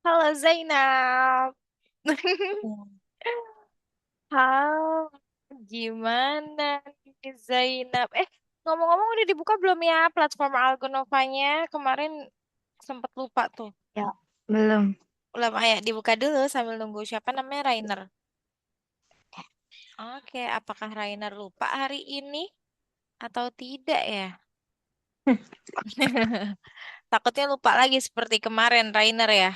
Halo Zainab. Hmm. Halo, gimana nih Zainab? Ngomong-ngomong udah dibuka belum ya platform Algonovanya? Kemarin sempet lupa tuh. Ya, belum. Belum, ayo dibuka dulu sambil nunggu siapa namanya Rainer. Oke, apakah Rainer lupa hari ini atau tidak ya? Takutnya lupa lagi seperti kemarin Rainer ya.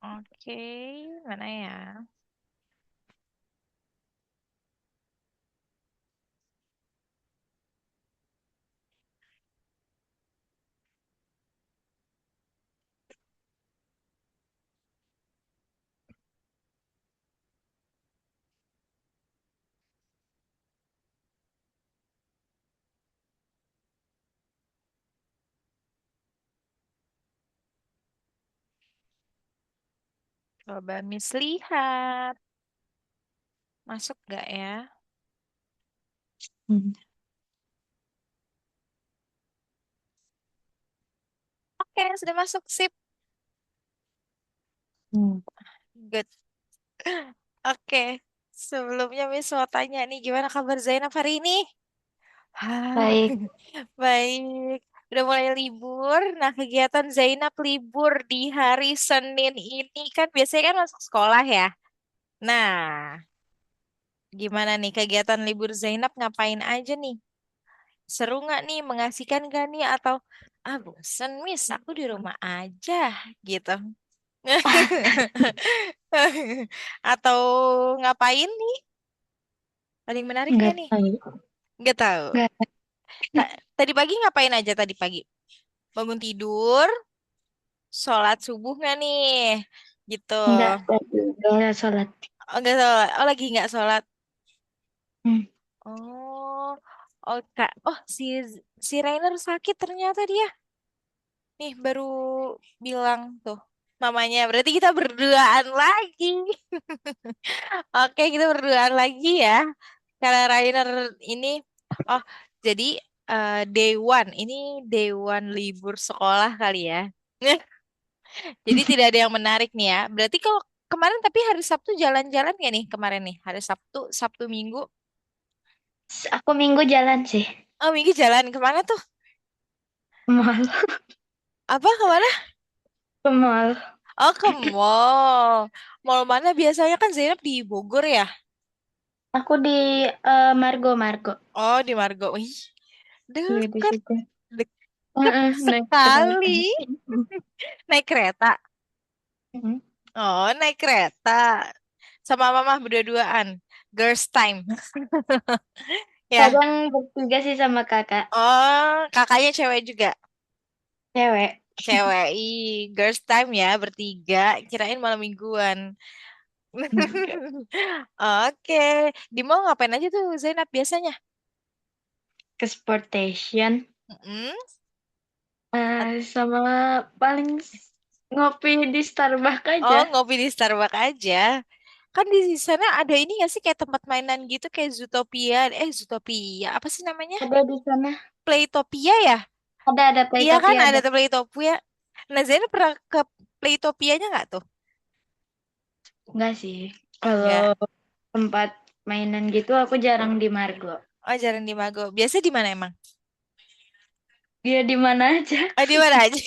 Oke, mana ya? Coba Miss lihat. Masuk gak ya? Oke, sudah masuk sip. Good. Oke, sebelumnya Miss mau tanya nih, gimana kabar Zainab hari ini? Hah, Baik. baik. Udah mulai libur. Nah, kegiatan Zainab libur di hari Senin ini kan biasanya kan masuk sekolah ya. Nah, gimana nih kegiatan libur Zainab ngapain aja nih? Seru nggak nih? Mengasihkan gak nih? Atau, bosen Miss, aku di rumah aja gitu. Atau ngapain nih? Paling menarik Nggak gak nih? tahu. Nggak tahu. Nggak, Tadi pagi ngapain aja tadi pagi? Bangun tidur, sholat subuh nggak nih? Gitu. nggak ada sholat. Oh, nggak sholat. Oh, lagi nggak sholat. Hmm. Oh, oh kak. Oh, si Rainer sakit ternyata dia. Nih baru bilang tuh mamanya. Berarti kita berduaan lagi. Oke, kita berduaan lagi ya. Karena Rainer ini, oh, jadi day one. Ini day one libur sekolah kali ya. Jadi tidak ada yang menarik nih ya. Berarti kalau kemarin tapi hari Sabtu jalan-jalan ya nih kemarin nih. Hari Sabtu, Sabtu Minggu. Aku minggu jalan sih. Oh, Minggu jalan kemana tuh? Mal. Apa kemana? Ke mall. Oh, ke mall. Mall mana biasanya kan Zainab di Bogor ya? Aku di Margo Margo. Oh, di Margo. Wih, Iya di deket, situ. deket Naik kereta. sekali. Naik kereta. Mm. Oh, naik kereta. Sama mama berdua-duaan. Girls time. Ya. Kadang bertiga sih sama kakak. Oh, kakaknya cewek juga. Cewek. Cewek, girls time ya, bertiga. Kirain malam mingguan. Oke, di mall ngapain aja tuh Zainab biasanya? Ke Sportation. Mm-mm. Sama paling ngopi di Starbucks aja. Oh, ngopi di Starbucks aja. Kan di sana ada ini nggak sih kayak tempat mainan gitu kayak Zootopia. Zootopia. Apa sih namanya? Ada di sana. Playtopia ya? Ada Iya kan Playtopia ada ada. Playtopia. Nah, Zainab pernah ke Playtopianya nggak tuh? Enggak sih. Oh, Kalau enggak. tempat mainan gitu aku jarang di Margo. Oh, jarang di Mago. Biasa di mana emang? Dia di mana aja. Oh, di mana aja?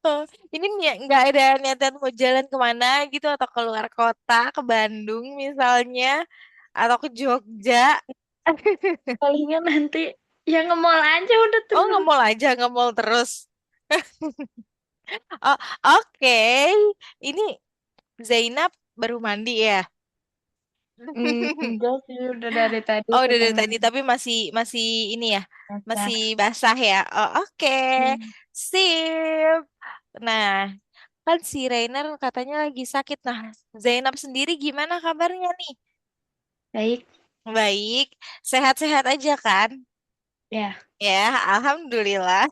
Oh, ini nggak ada niatan mau jalan kemana gitu atau keluar kota ke Bandung misalnya atau ke Jogja. Palingnya nanti ya nge-mall aja udah Oh, nggak tenang. mau aja, nggak mau terus. Oh, oke. Ini Zainab baru mandi ya. Enggak sih udah dari tadi Oh, udah dari setengah tadi tapi masih masih ini ya, masih basah. basah ya. Oh, oke. Hmm. Sip. Nah, kan si Rainer katanya lagi sakit. Nah, Zainab sendiri gimana kabarnya nih? Baik. Baik, sehat-sehat aja kan? Ya. Ya, alhamdulillah.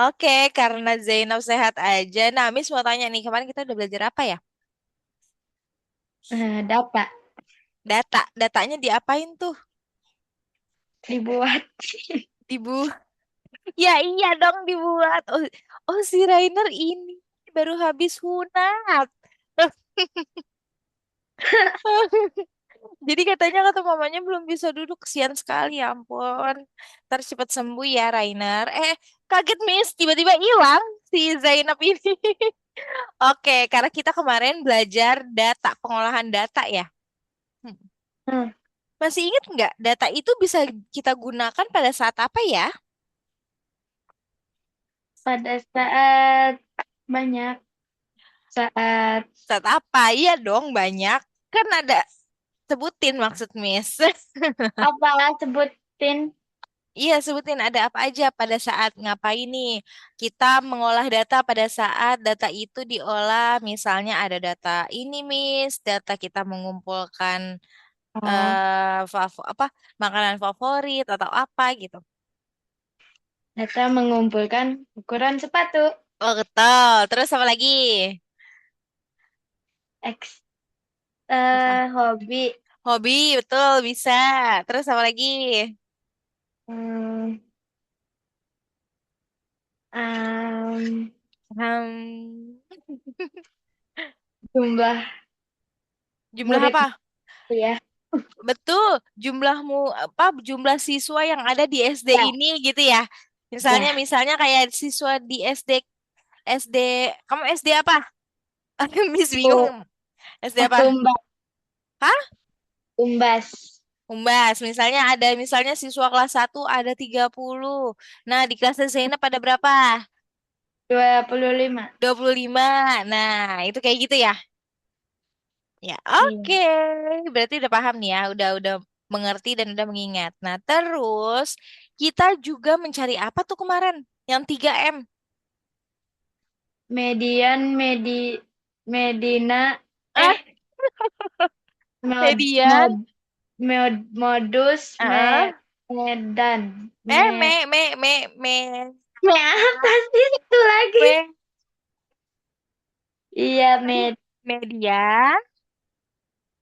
Oke, karena Zainab sehat aja. Nah, Miss mau tanya nih, kemarin kita udah belajar apa ya? Dapat Datanya diapain tuh? dibuat. Dibu. Ya iya dong dibuat. Oh, oh si Rainer ini baru habis sunat. Jadi katanya kata mamanya belum bisa duduk. Kesian sekali, ya ampun. Ntar cepet sembuh ya, Rainer. Kaget, Miss. Tiba-tiba hilang si Zainab ini. Oke, karena kita kemarin belajar pengolahan data ya. Hmm. Hmm, Masih ingat nggak, data itu bisa kita gunakan pada saat apa ya? pada saat banyak saat Saat apa? Iya dong, banyak. Kan ada, sebutin maksud Miss. apa sebutin. Iya, sebutin ada apa aja pada saat ngapain nih. Kita mengolah data pada saat data itu diolah, misalnya ada data ini, Miss, data kita mengumpulkan Oh, apa makanan favorit atau apa gitu. data mengumpulkan ukuran sepatu. Oh, betul. Terus apa lagi? X Apa? hobi. Hobi, betul, bisa. Terus apa lagi? Hmm, um, Hmm, jumlah jumlah murid apa? ya. Betul, jumlah siswa yang ada di SD Ya, ini gitu ya. Misalnya ya. misalnya kayak siswa di SD, kamu SD apa? Miss bingung. Tu, SD apa? tumbas, Hah? tumbas. Umbas. Misalnya siswa kelas 1 ada 30. Nah, di kelas Zainab ada berapa? 25. 25. Nah, itu kayak gitu ya. Ya, oke. Iya. Berarti udah paham nih ya, udah mengerti dan udah mengingat. Nah, terus kita juga mencari apa tuh kemarin? Yang 3M. Median, Medina, Ah, mod, median. mod, modus, Ah, Medan, eh, me apa sih itu lagi? me, Iya, median.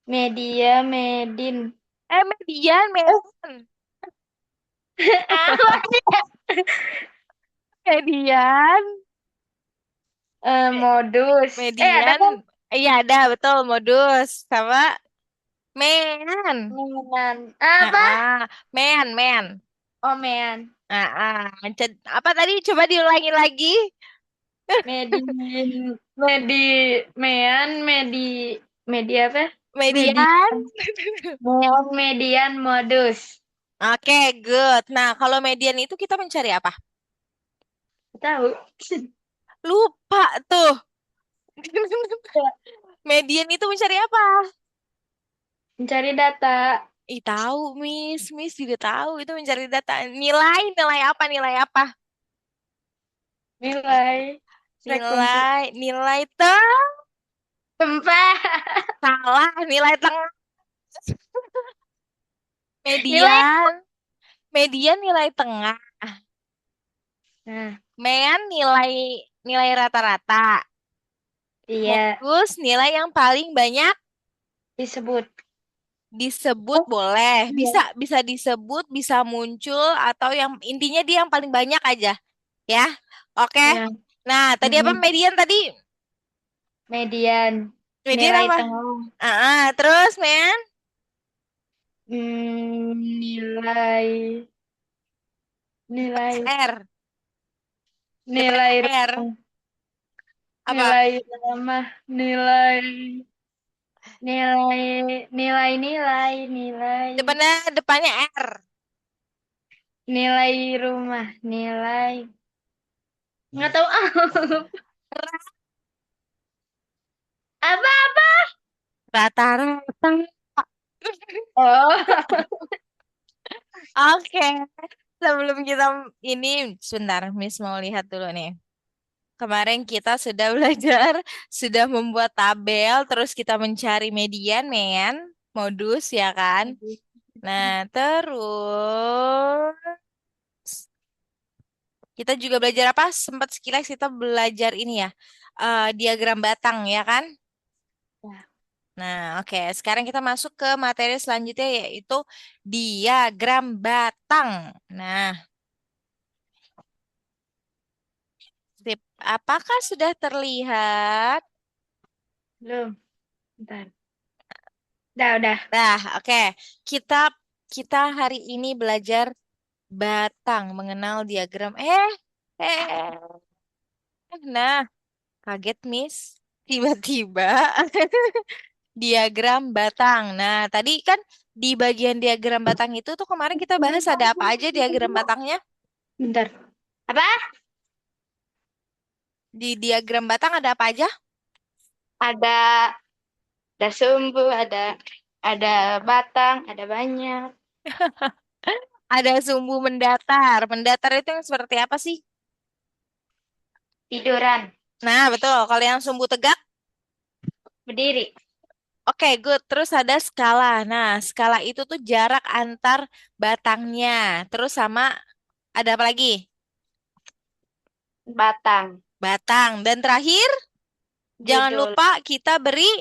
media, Medin. Median. Apa sih? Median. Eh, modus. Ada Median. kan? Iya, ada, betul, modus. Sama men. Medan. Nah, Apa? men. Oh, mean. Apa tadi? Coba diulangi lagi. Medin, medi, mean, medi apa? Median. Median, mean, median, modus. Oke, good. Nah, kalau median itu kita mencari apa? Tahu. Lupa tuh. Median itu mencari apa? Mencari data, Ih, tahu, Miss. Miss juga tahu itu mencari data. Nilai apa? Nilai apa? nilai, frekuensi, Nilai tempat, salah, nilai tengah. nilai. Median. Median nilai tengah. Nah, Mean nilai rata-rata. iya, Modus nilai yang paling banyak disebut. disebut Oh, boleh. iya. Bisa bisa disebut, bisa muncul atau yang intinya dia yang paling banyak aja, ya. Oke. Ya. Nah, tadi apa Mm, median tadi? median, Median nilai apa? tengah. Terus, men, Nilai, nilai, R. Depannya nilai R. rumah, Apa? nilai rumah, nilai, nilai, nilai, Depannya R. nilai rumah, nilai. Nggak tahu ah. R- Apa? Rata-rata. Oh, Oke. Sebelum kita ini, sebentar, Miss mau lihat dulu nih. Kemarin kita sudah belajar, sudah membuat tabel, terus kita mencari median, modus, ya kan? Nah, terus Kita juga belajar apa? Sempat sekilas kita belajar ini ya, diagram batang ya kan? Ya. Nah, oke. Sekarang kita masuk ke materi selanjutnya yaitu diagram batang. Nah, sip. Apakah sudah terlihat? Belum. Bentar. Udah. Nah, oke. Kita kita hari ini belajar batang, mengenal diagram. Nah, kaget Miss. Tiba-tiba diagram batang. Nah, tadi kan di bagian diagram batang itu tuh kemarin kita bahas ada apa aja diagram batangnya? Bentar. Apa? Di diagram batang ada apa aja? Ada ada sumbu, ada batang, ada banyak. Ada sumbu mendatar. Mendatar itu yang seperti apa sih? Tiduran, Nah, betul. Kalau yang sumbu tegak, berdiri, oke, good. Terus ada skala. Nah, skala itu tuh jarak antar batangnya. Terus sama ada apa lagi? batang, Batang. Dan terakhir, jangan judul, lupa kita beri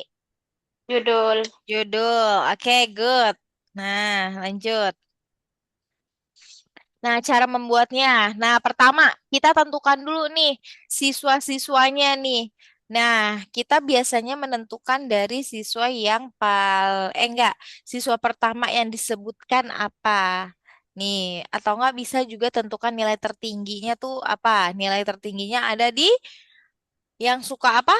judul, judul. Oke, good. Nah, lanjut. Nah, cara membuatnya. Nah, pertama, kita tentukan dulu nih siswa-siswanya nih. Nah, kita biasanya menentukan dari siswa yang enggak, siswa pertama yang disebutkan apa. Nih, atau enggak bisa juga tentukan nilai tertingginya tuh apa. Nilai tertingginya ada di yang suka apa?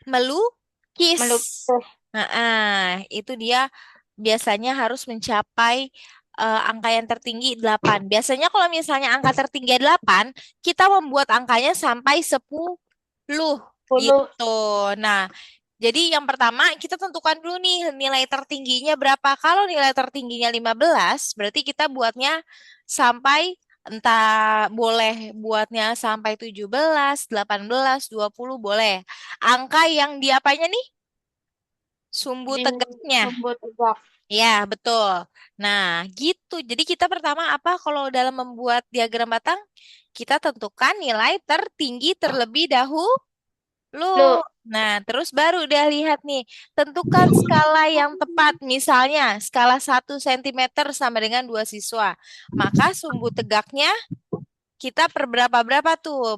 Melukis. melukis, Nah, itu dia biasanya harus mencapai angka yang tertinggi 8. Biasanya kalau misalnya angka tertinggi 8, kita membuat angkanya sampai 10 puluh, gitu. Nah, jadi yang pertama kita tentukan dulu nih nilai tertingginya berapa. Kalau nilai tertingginya 15, berarti kita buatnya sampai entah boleh buatnya sampai 17, 18, 20 boleh. Angka yang di apanya nih? Sumbu di tegaknya. sumbu tegak, Ya, betul. Nah, gitu. Jadi kita pertama apa kalau dalam membuat diagram batang, kita tentukan nilai tertinggi terlebih dahulu. lu, Nah, terus baru udah lihat nih, tentukan skala yang tepat. Misalnya, skala 1 cm sama dengan 2 siswa. Maka sumbu tegaknya kita per berapa-berapa tuh?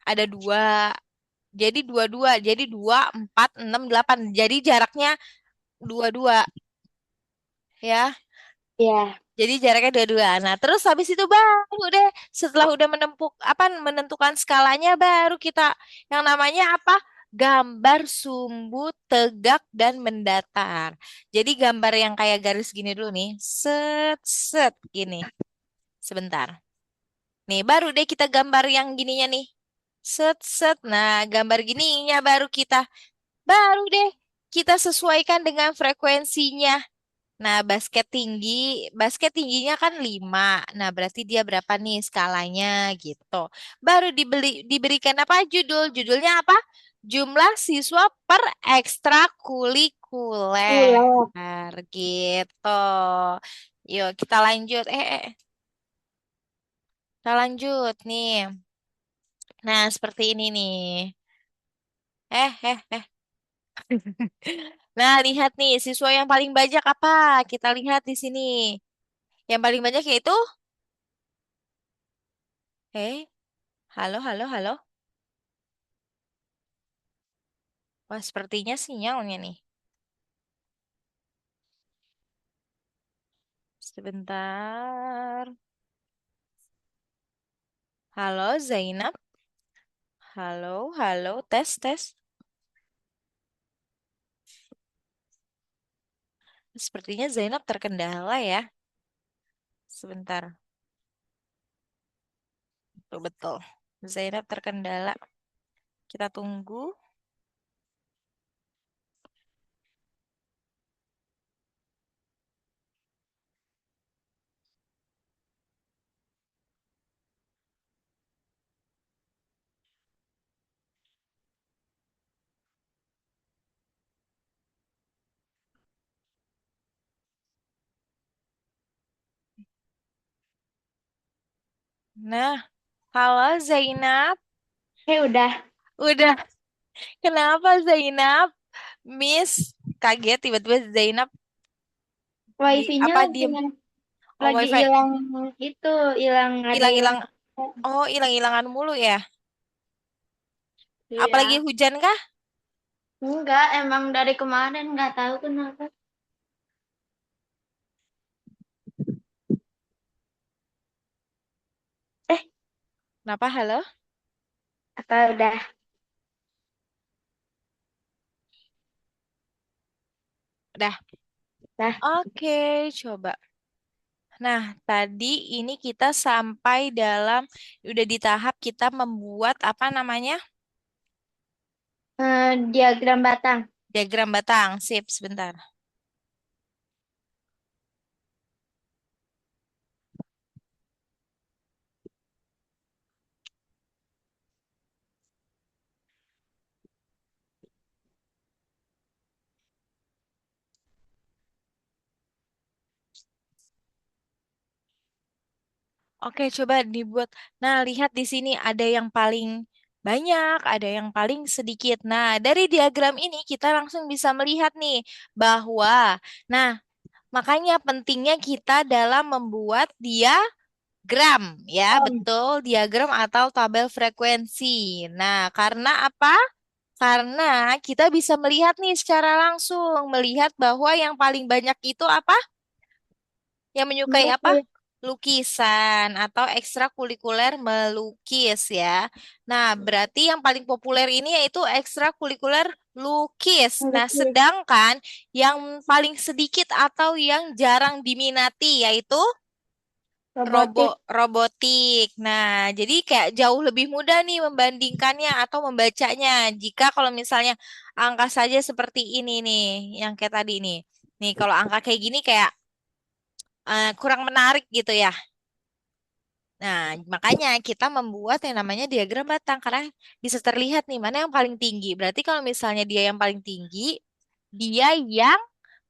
Ada 2. Jadi 22. Jadi 2, 4, 6, 8. Jadi jaraknya 22 ya. ya, Jadi jaraknya dua-dua. Nah, terus habis itu baru deh setelah udah menentukan skalanya baru kita yang namanya apa? Gambar sumbu tegak dan mendatar. Jadi gambar yang kayak garis gini dulu nih. Set set gini. Sebentar. Nih, baru deh kita gambar yang gininya nih. Set set. Nah, gambar gininya baru deh kita sesuaikan dengan frekuensinya. Nah, basket tingginya kan 5. Nah, berarti dia berapa nih skalanya gitu. Baru diberikan apa judul? Judulnya apa? Jumlah siswa per ekstrakurikuler ular, gitu. Yuk, kita lanjut. Kita lanjut nih. Nah, seperti ini nih. Eh. Nah, lihat nih, siswa yang paling banyak apa? Kita lihat di sini. Yang paling banyak yaitu eh halo, halo, halo. Wah, sepertinya sinyalnya nih. Sebentar. Halo, Zainab. Halo, halo. Tes, tes. Sepertinya Zainab terkendala ya. Sebentar. Betul, betul. Zainab terkendala. Kita tunggu. Nah, Halo Zainab. Udah. Udah, kenapa Zainab? Miss, kaget tiba-tiba Zainab Wifi-nya apa lagi diem? Oh, lagi wifi hilang itu, hilang ada yang hilang-hilang. Oh, hilang-hilangan mulu ya. Apalagi iya. hujan kah? Enggak, emang dari kemarin nggak tahu kenapa. Eh, Kenapa? Halo? apa udah? Udah. Dah. Oke, coba. Nah, tadi ini kita sampai dalam, udah di tahap kita membuat apa namanya? Diagram batang. Diagram batang. Sip, sebentar. Oke, coba dibuat. Nah, lihat di sini ada yang paling banyak, ada yang paling sedikit. Nah, dari diagram ini kita langsung bisa melihat nih bahwa, nah, makanya pentingnya kita dalam membuat diagram, ya, betul, diagram atau tabel frekuensi. Nah, karena apa? Karena kita bisa melihat nih secara langsung, melihat bahwa yang paling banyak itu apa? Yang menyukai apa? Melukis. Lukisan atau ekstrakurikuler melukis ya. Nah, berarti yang paling populer ini yaitu ekstrakurikuler lukis. Nah, Melukis. sedangkan yang paling sedikit atau yang jarang diminati yaitu Robotik. robotik. Nah, jadi kayak jauh lebih mudah nih membandingkannya atau membacanya. Jika kalau misalnya angka saja seperti ini nih, yang kayak tadi nih. Nih, kalau angka kayak gini kayak kurang menarik gitu ya. Nah, makanya kita membuat yang namanya diagram batang karena bisa terlihat nih mana yang paling tinggi. Berarti kalau misalnya dia yang paling tinggi, dia yang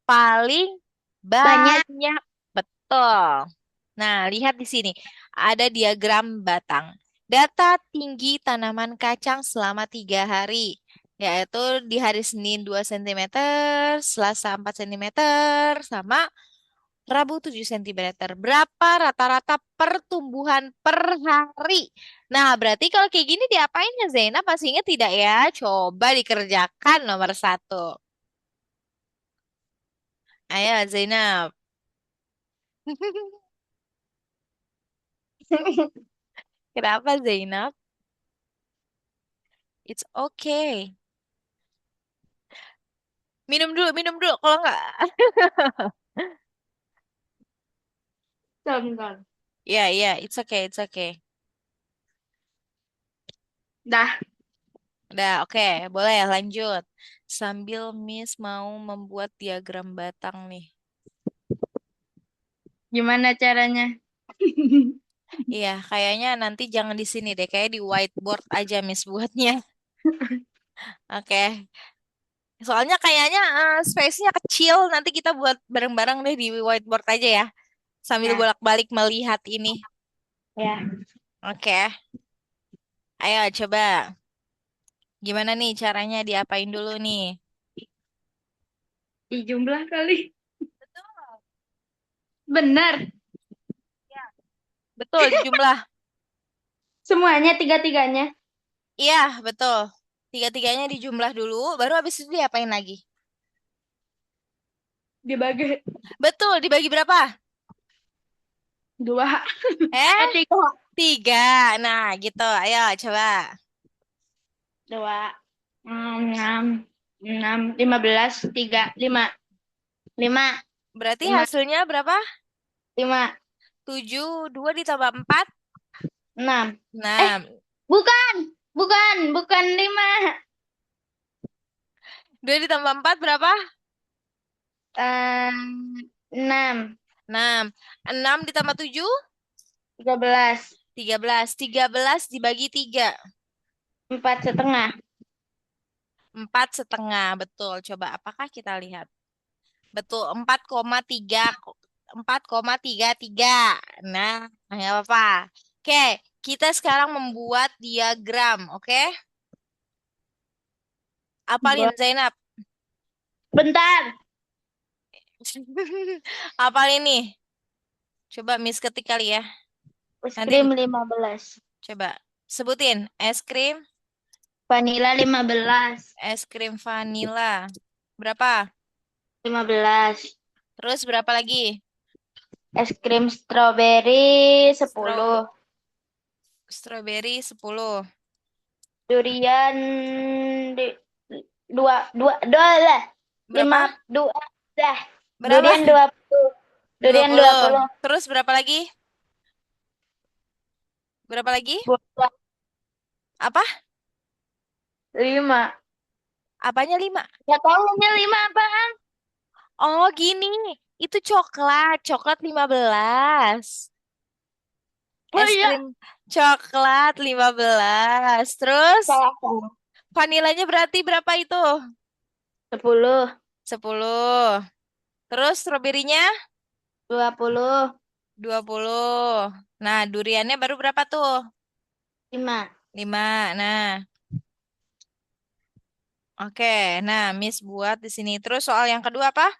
paling Banyak. banyak. Betul. Nah, lihat di sini ada diagram batang. Data tinggi tanaman kacang selama 3 hari, yaitu di hari Senin 2 cm, Selasa 4 cm, sama Rabu 7 cm. Berapa rata-rata pertumbuhan per hari? Nah, berarti kalau kayak gini diapain ya Zainab? Masih ingat tidak ya? Coba dikerjakan nomor satu. Ayo Zainab. Kenapa Zainab? It's okay. Minum dulu. Kalau nggak, Bentar. ya, ya, it's okay, it's okay. Dah. Udah, oke, boleh lanjut. Sambil Miss mau membuat diagram batang nih. Gimana caranya? Iya, kayaknya nanti jangan di sini deh, kayak di whiteboard aja Miss buatnya. Oke. Soalnya kayaknya space-nya kecil, nanti kita buat bareng-bareng deh di whiteboard aja ya. Sambil Ya, bolak-balik melihat ini. ya. Oke, ayo coba. Gimana nih caranya diapain dulu nih? Di jumlah kali. Benar. Betul, di jumlah. Semuanya tiga-tiganya Iya, betul. Tiga-tiganya dijumlah dulu, baru habis itu diapain lagi? dibagi Betul, dibagi berapa? dua. Eh, Tiga. tiga. Nah, gitu. Ayo, coba. Dua. Enam. Enam. 15. Tiga. Lima. Lima. Berarti Lima. hasilnya berapa? Lima. 7, 2 ditambah 4, Enam. Eh, 6. bukan. Bukan. Bukan lima. 2 ditambah 4 berapa? Enam. 6. 6 ditambah 7, 13. 13. 13 dibagi 3. 4,5. 4,5. Betul. Coba apakah kita lihat? Betul, 4,3. 4,33. Nah, nggak apa-apa. Oke, Kita sekarang membuat diagram, oke? Apalin Buat Zainab. bentar. Apalin nih. Coba Miss ketik kali ya. Es Nanti krim 15. coba sebutin. Es krim, Vanila 15. es krim vanila. Berapa? 15. Terus berapa lagi? Es krim stroberi Stro 10. Strawberry 10. Durian di- dua dua dua lah. Berapa? Dua lah. Berapa? Durian 20. Dua Durian puluh. 20. Terus berapa lagi? Berapa lagi? Buah Apa? 5. Apanya 5? Gak tahu ini 5 apaan. Oh, gini. Itu coklat. Coklat 15. Oh Es iya. krim coklat 15. Terus Salah salah. vanilanya berarti berapa itu? 10. 10. Terus stroberinya 20. 20. Nah, duriannya baru berapa tuh? 5. 5. Nah, oke. Nah, Miss buat di sini. Terus soal yang kedua apa?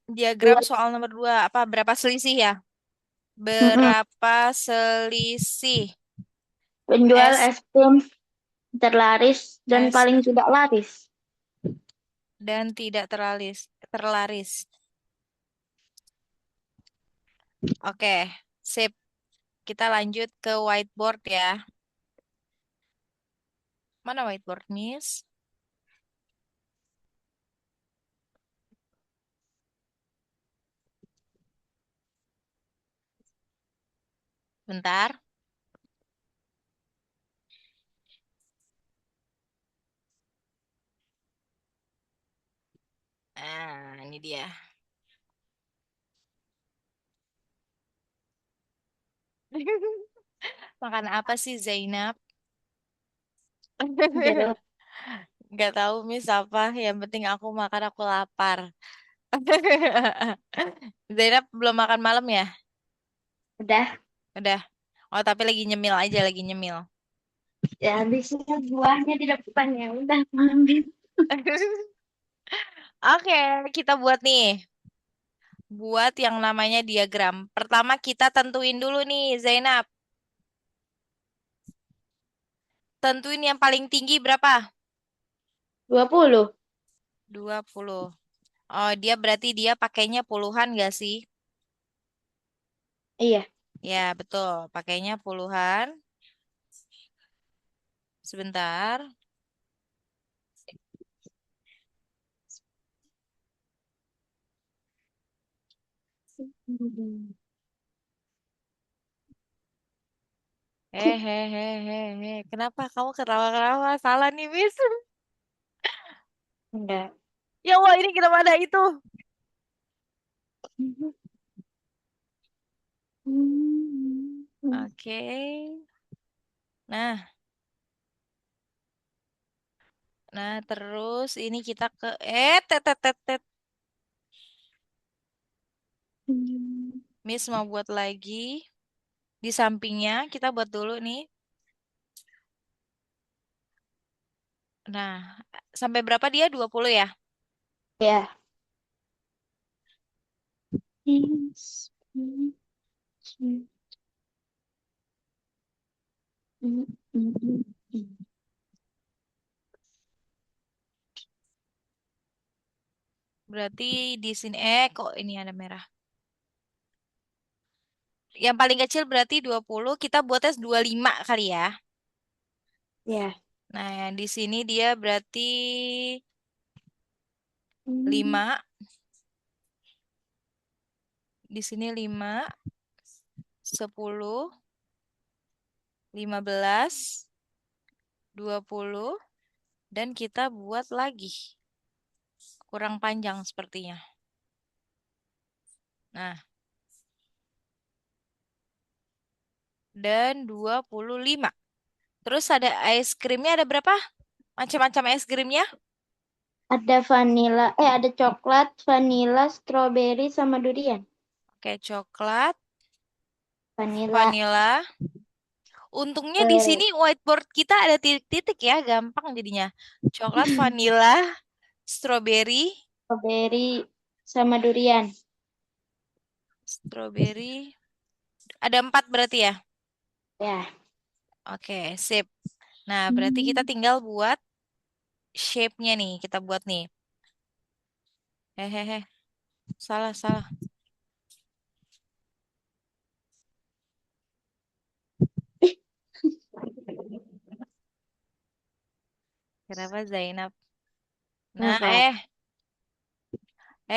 Diagram Dua. soal nomor 2. Apa? Berapa selisih ya? Mm-mm. Berapa selisih? Penjual Es, es krim terlaris dan es paling tidak laris. dan tidak terlaris. Terlaris. Oke, sip. Kita lanjut ke whiteboard ya. Mana whiteboard, Miss? Bentar. Ah, ini dia. Makan apa sih Zainab? Jeruk. Gak tahu Miss apa. Yang penting aku makan, aku lapar. Zainab belum makan malam ya? Udah. Udah. Oh, tapi lagi nyemil aja, lagi nyemil. Ya habisnya buahnya di depan ya. Udah ambil. Oke, kita buat nih. Buat yang namanya diagram. Pertama kita tentuin dulu nih, Zainab. Tentuin yang paling tinggi berapa? 20. 20. Oh, dia berarti dia pakainya puluhan gak sih? Iya. Ya, betul. Pakainya puluhan. Sebentar. Kenapa kamu ketawa-ketawa? Salah nih, Miss. Enggak. Ya Allah, ini kenapa ada itu? Oke. Nah, nah terus ini kita ke tet tet tet tet. Miss mau buat lagi di sampingnya. Kita buat dulu nih. Nah, sampai berapa dia? 20 ya? Ya. Berarti di sini kok ini ada merah. Yang paling kecil berarti 20. Kita buatnya 25 kali ya. Ya. Nah, yang di sini dia berarti 5. Di sini 5, 10, 15, 20, dan kita buat lagi. Kurang panjang sepertinya. Nah, dan 25. Terus ada es krimnya ada berapa? Macam-macam es krimnya? Ada vanila, ada coklat, vanila, stroberi sama durian. Oke, coklat, vanilla, vanilla. Untungnya di eh, sini whiteboard kita ada titik-titik ya, gampang jadinya. Coklat, vanilla, strawberry, strawberry, sama durian. strawberry. Ada 4 berarti ya? Ya. Oke, sip. Nah, berarti kita Hmm. tinggal buat shape-nya nih. Kita buat nih. Hehehe, salah, salah. Kenapa Zainab? Nah, Apa?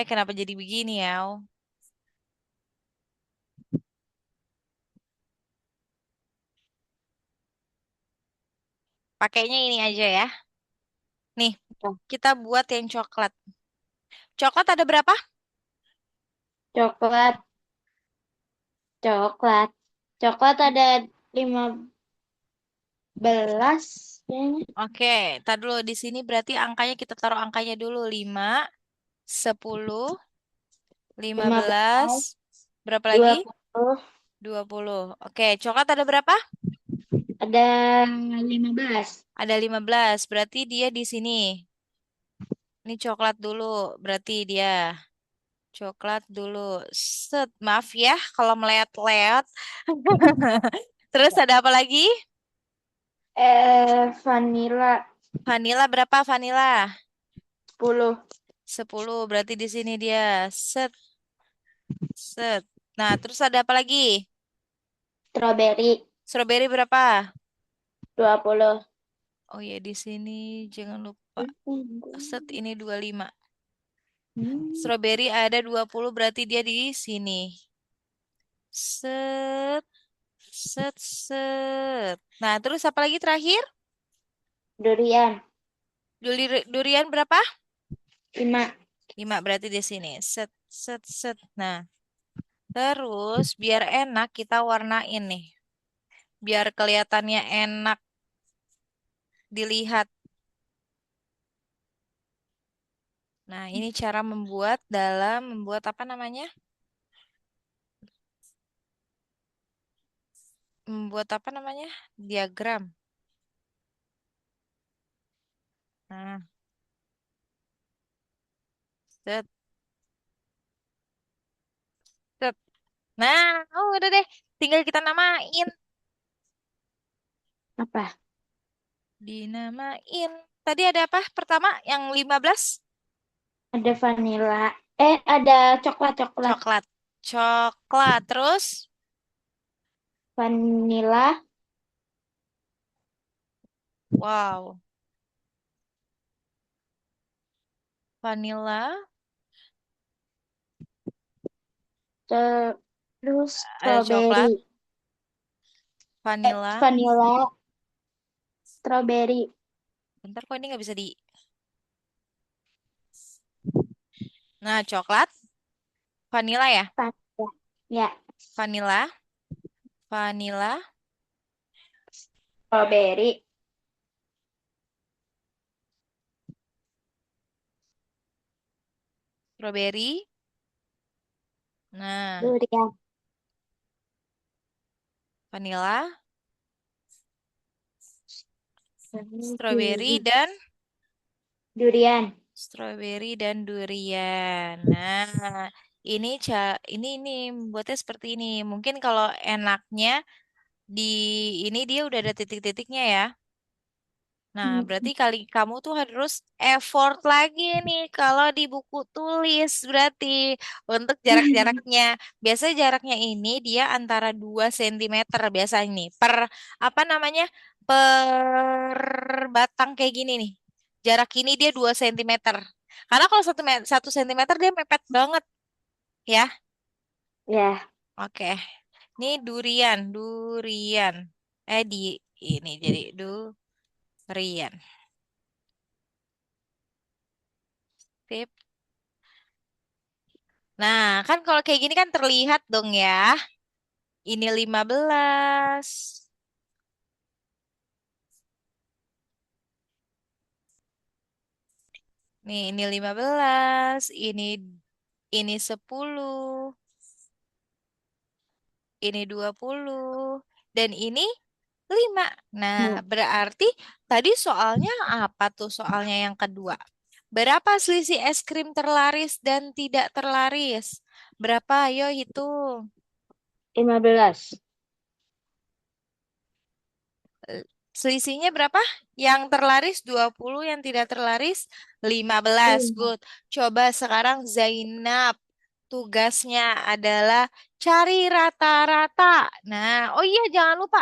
kenapa jadi begini ya? Pakainya ini aja ya. Nih, Apa? kita buat yang coklat. Coklat ada berapa? Coklat, coklat, coklat ada 15 kayaknya. Oke, tar dulu di sini berarti angkanya kita taruh angkanya dulu 5, 10, lima lima belas, belas berapa lagi? dua puluh 20. Oke, coklat ada berapa? ada 15. Ada 15. Berarti dia di sini. Ini coklat dulu, berarti dia coklat dulu. Set, maaf ya kalau meleot-leot. Terus ada apa lagi? Vanilla Vanilla berapa vanilla? 10. 10. Berarti di sini dia. Set, set. Nah, terus ada apa lagi? Strawberry Strawberry berapa? 20. Oh ya, di sini jangan lupa. Set ini 25. Hmm. Strawberry ada 20 berarti dia di sini. Set, set, set. Nah, terus apa lagi terakhir? Durian Durian berapa? 5. 5 berarti di sini. Set, set, set. Nah, terus biar enak kita warnain nih. Biar kelihatannya enak dilihat. Nah, ini cara membuat apa namanya? Membuat apa namanya? Diagram. Nah, set, set. Nah, oh udah deh. Tinggal kita namain. Apa? Dinamain. Tadi ada apa? Pertama yang 15 Ada vanilla. Ada coklat-coklat. coklat. Coklat. Terus Vanilla, wow, vanilla, terus ada coklat, strawberry. vanilla. Vanilla, strawberry. Bentar kok ini nggak bisa di. Nah, coklat, vanilla ya. Vanilla. Ya, Vanilla, vanilla, strawberry, strawberry. Nah, durian. vanilla, strawberry Durian. dan Durian. durian. Nah, ini buatnya seperti ini. Mungkin kalau enaknya di ini dia udah ada titik-titiknya ya. Nah, berarti kali kamu tuh harus effort lagi nih kalau di buku tulis berarti untuk jarak-jaraknya. Biasanya jaraknya ini dia antara 2 cm biasanya nih per apa namanya? Per batang kayak gini nih. Jarak ini dia 2 cm. Karena kalau 1 cm dia mepet banget ya. Ya, Oke. Ini durian, durian. Di ini jadi durian. Sip. Nah, kan kalau kayak gini kan terlihat dong ya. Ini 15. Nih, ini 15. Ini 10. ini 20 dan ini 5. Nah, Hmm. berarti tadi soalnya apa tuh soalnya yang kedua? Berapa selisih es krim terlaris dan tidak terlaris? Berapa? Ayo hitung. 15. Eh, Selisihnya berapa? Yang terlaris 20, yang tidak terlaris 15. Lima. Good. Coba sekarang Zainab. Tugasnya adalah cari rata-rata. Nah, oh iya jangan lupa.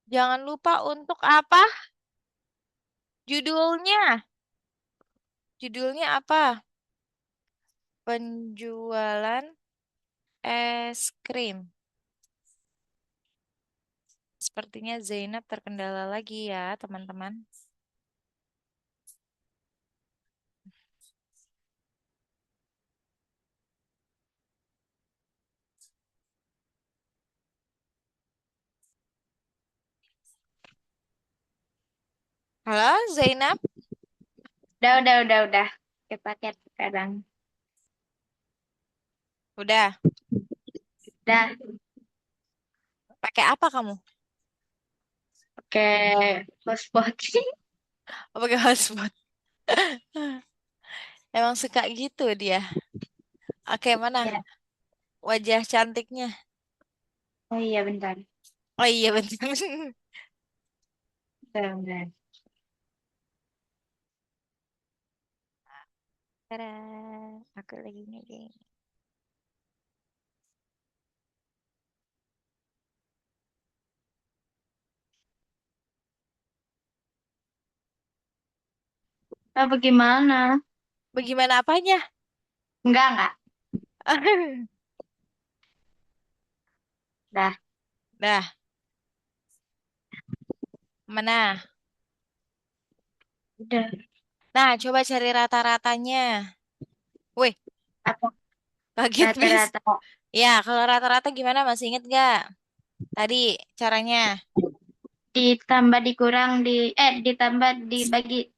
Jangan lupa untuk apa? Judulnya. Judulnya apa? Penjualan es krim. Sepertinya Zainab terkendala lagi ya, teman-teman. Halo, Zainab? Udah. Pakai paket sekarang. Udah. Udah. Pakai apa kamu? Pakai hotspot. Oh, pakai hotspot. Emang suka gitu dia. Oke, mana Ya. wajah cantiknya? Oh iya, bentar. Oh iya, betul. Bentar. Tada, aku lagi nih. Oh, bagaimana? Bagaimana apanya? Enggak. Dah. Dah, mana? Udah. Nah, coba cari rata-ratanya. Wih, Apa? kaget, Miss. Rata-rata. Ya, kalau rata-rata gimana? Masih inget gak? Tadi caranya Ditambah dikurang ditambah dibagi.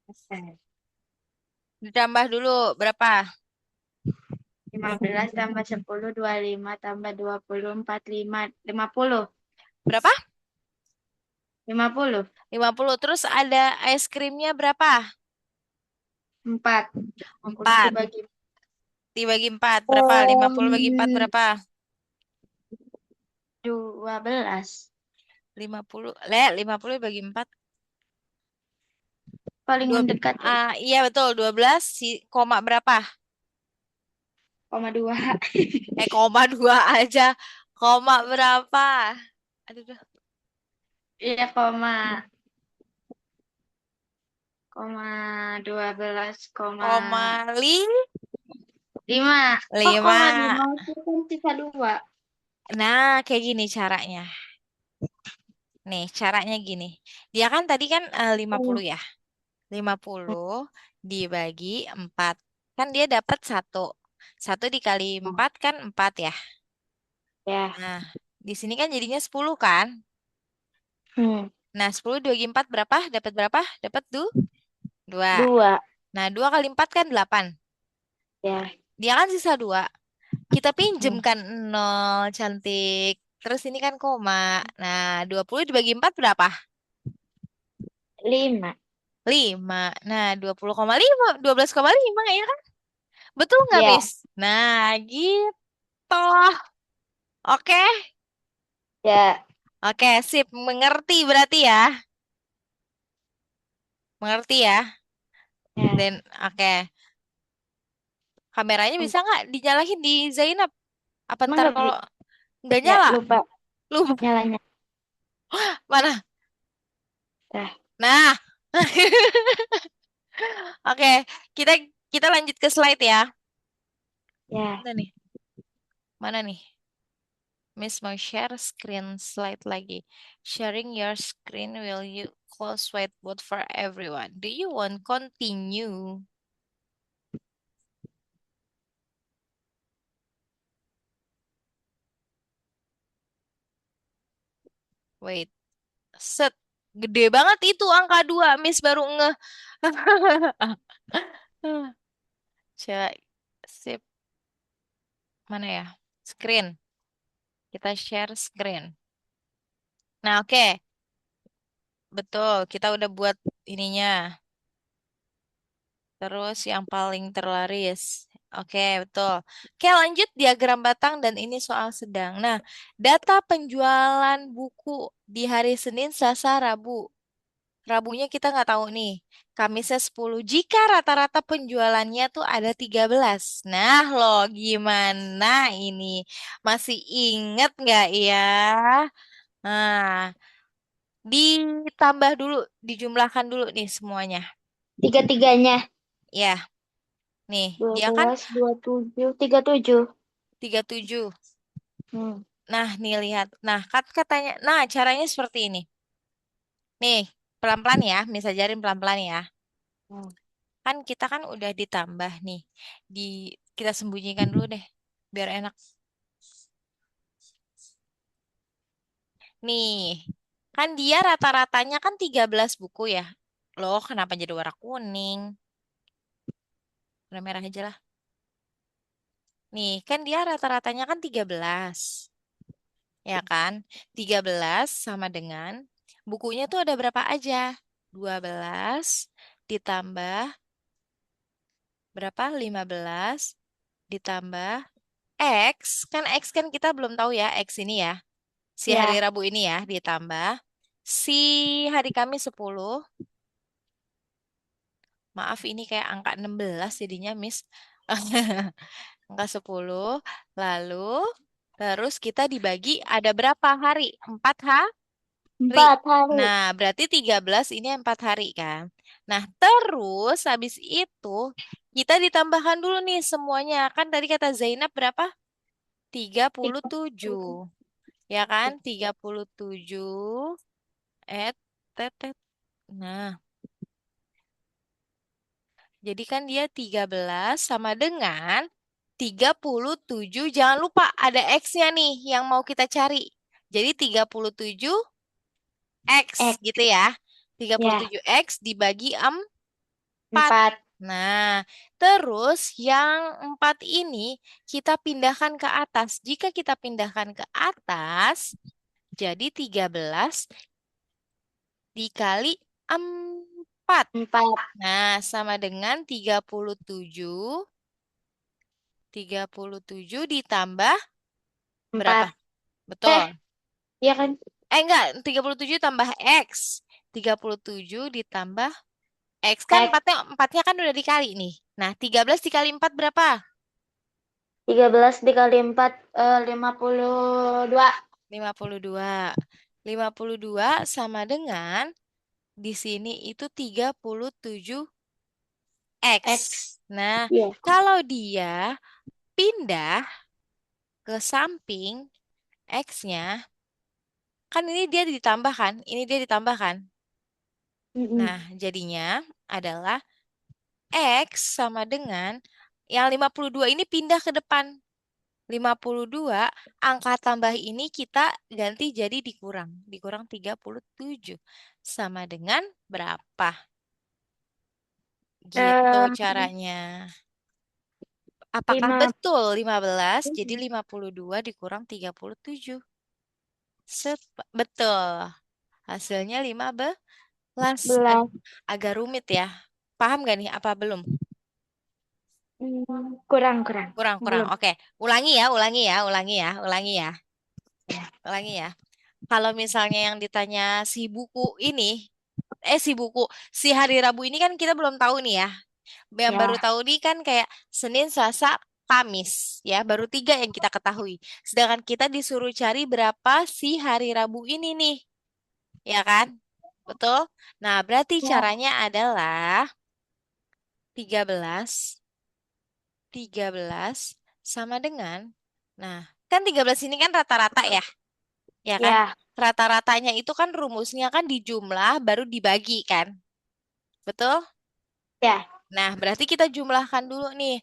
Oke. ditambah dulu berapa? 15 tambah 10, 25 tambah 20, 45, 50. Berapa? 50. 50. Terus ada es krimnya berapa? 4. 50 4. dibagi. Dibagi 4 berapa? 50 bagi 4 Um, berapa? 12. 50. 50 bagi 4. Paling Dua, mendekat iya betul, 12 koma berapa? 0,2. Koma 2 aja. Koma berapa? Aduh, dah. Iya, koma 12, Koma 5. Oh, 5. 5 itu kan sisa 2. Nah, kayak gini caranya. Nih, caranya gini. Dia kan tadi kan 50 ya. 50 dibagi 4. Kan dia dapat 1. 1 dikali 4 kan 4 ya. Ya. Nah, di sini kan jadinya 10 kan. Hmm. Nah, 10 dibagi 4 berapa? Dapat berapa? Dapat 2. 2. Nah, 2 kali 4 kan 8. Nah, Ya. dia kan sisa 2. Kita pinjem Hmm. kan 0, cantik. Terus ini kan koma. Nah, 20 dibagi 4 berapa? 5. 5. Nah, 20,5. 12,5 ya kan? Betul nggak, Ya. Miss? Nah, gitu. Oke. Ya. Oke, sip. Mengerti berarti ya. Mengerti ya. Ya. Dan, oke. Kameranya bisa nggak dinyalain di Zainab? Apa Emang ntar nggak kalau nggak ya, nyala? lupa Lu nyalanya. mana? Dah. Nah, oke. Kita kita lanjut ke slide ya. Ya. Mana nih? Mana nih? Miss mau share screen slide lagi. Sharing your screen will you close whiteboard for everyone. Do you want continue? Wait, set. Gede banget itu angka 2. Miss baru ngeh. Coba sip mana ya? Screen. Kita share screen. Nah, oke. Betul, kita udah buat ininya. Terus yang paling terlaris. Oke, betul. Oke, lanjut diagram batang dan ini soal sedang. Nah, data penjualan buku di hari Senin, Selasa, Rabu. Rabunya kita nggak tahu nih. Kamisnya 10. Jika rata-rata penjualannya tuh ada 13. Nah, loh gimana ini? Masih inget nggak ya? Nah, ditambah dulu, dijumlahkan dulu nih semuanya. Tiga-tiganya. Ya, nih, Dua dia kan belas, 27, 37. 37. Hmm. Nah, nih lihat. Nah, katanya, nah caranya seperti ini. Nih, pelan-pelan ya, misal jarin pelan-pelan ya. Hmm. Kan kita kan udah ditambah nih. Di kita sembunyikan dulu deh, biar enak. Nih, kan dia rata-ratanya kan 13 buku ya. Loh, kenapa jadi warna kuning? Warna merah aja lah. Nih, kan dia rata-ratanya kan 13. Ya kan? 13 sama dengan bukunya tuh ada berapa aja? 12 ditambah berapa? 15 ditambah X. Kan X kan kita belum tahu ya X ini ya. Si hari Ya, Rabu ini ya ditambah si hari Kamis 10. Maaf ini kayak angka 16 jadinya Miss. Angka 10. Lalu terus kita dibagi ada berapa hari? 4 hari. 4 hari. Nah, berarti 13 ini 4 hari kan. Nah, terus habis itu kita ditambahkan dulu nih semuanya. Kan tadi kata Zainab berapa? 37. 37. Ya kan? 37. Eh, tetet. Nah, jadi kan dia 13 sama dengan 37. Jangan lupa ada X-nya nih yang mau kita cari. Jadi 37 X X. gitu ya. Tiga puluh Ya, tujuh X dibagi 4. 4. Nah, terus yang 4 ini kita pindahkan ke atas. Jika kita pindahkan ke atas, jadi 13 dikali 4. 4. Nah, sama dengan 37. 37 ditambah 4. berapa? Betul. Ya kan? Enggak, 37 tambah X. 37 ditambah X kan X. empatnya kan udah dikali nih. Nah, 13 dikali 4 berapa? 13 dikali 4, 52. 52. 52 sama dengan di sini itu 37 X. X. Nah, Iya. kalau dia pindah ke samping X-nya, kan ini dia ditambahkan, ini dia ditambahkan. Mm-mm. Nah, jadinya adalah X sama dengan yang 52 ini pindah ke depan. 52 angka tambah ini kita ganti jadi dikurang. Dikurang 37. Sama dengan berapa? Gitu Em, caranya. Apakah 5. betul 15? Jadi 52 dikurang 37. Betul. Hasilnya 15. Belas. Agak rumit ya. Paham gak nih apa belum? Kurang, kurang. Kurang-kurang. Belum. Oke. Ulangi ya, ulangi ya, ulangi ya, ulangi ya. Ya. Ulangi ya. Kalau misalnya yang ditanya si buku ini, si buku, si hari Rabu ini kan kita belum tahu nih ya. Yang baru Ya. tahu nih kan kayak Senin, Selasa, Kamis, ya. Baru 3 yang kita ketahui. Sedangkan kita disuruh cari berapa si hari Rabu ini nih, ya kan? Betul? Nah, berarti Ya. caranya adalah 13, 13 sama dengan, nah, kan 13 ini kan rata-rata ya, ya kan? Ya. Rata-ratanya itu kan rumusnya kan dijumlah baru dibagi kan? Betul? Ya. Nah, berarti kita jumlahkan dulu nih.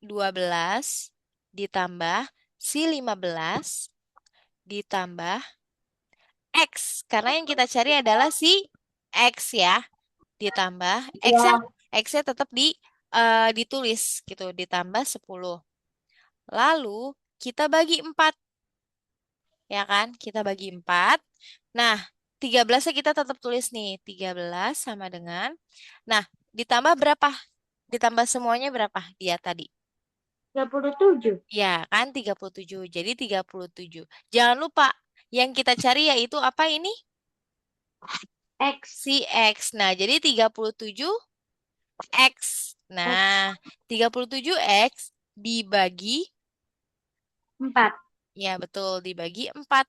12 ditambah si 15 ditambah X. Karena yang kita cari adalah si X ya. Ditambah X-nya Ya. X-nya tetap di ditulis gitu, ditambah 10. Lalu kita bagi 4, ya kan? Kita bagi 4. Nah, 13-nya kita tetap tulis nih. 13 sama dengan, nah, ditambah berapa? Ditambah semuanya berapa dia tadi? 37. Ya kan, 37. Jadi 37. Jangan lupa, yang kita cari yaitu apa ini? X. Si X. Nah, jadi 37 X. X. Nah, 37 X dibagi, 4. ya betul, dibagi 4.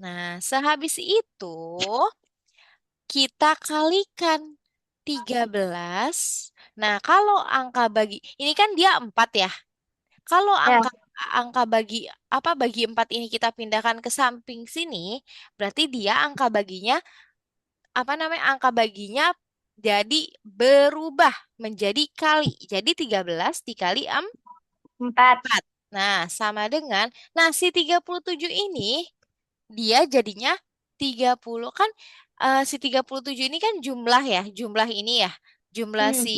Nah, sehabis itu kita kalikan 13. Nah, kalau angka bagi, ini kan dia 4 ya. Kalau Ya. angka angka bagi apa bagi 4 ini kita pindahkan ke samping sini, berarti dia angka baginya apa namanya? Angka baginya jadi berubah menjadi kali. Jadi 13 dikali 4. 4. Nah, sama dengan, nah si 37 ini dia jadinya 30 kan, si 37 ini kan jumlah ya, jumlah ini ya, jumlah Hmm. si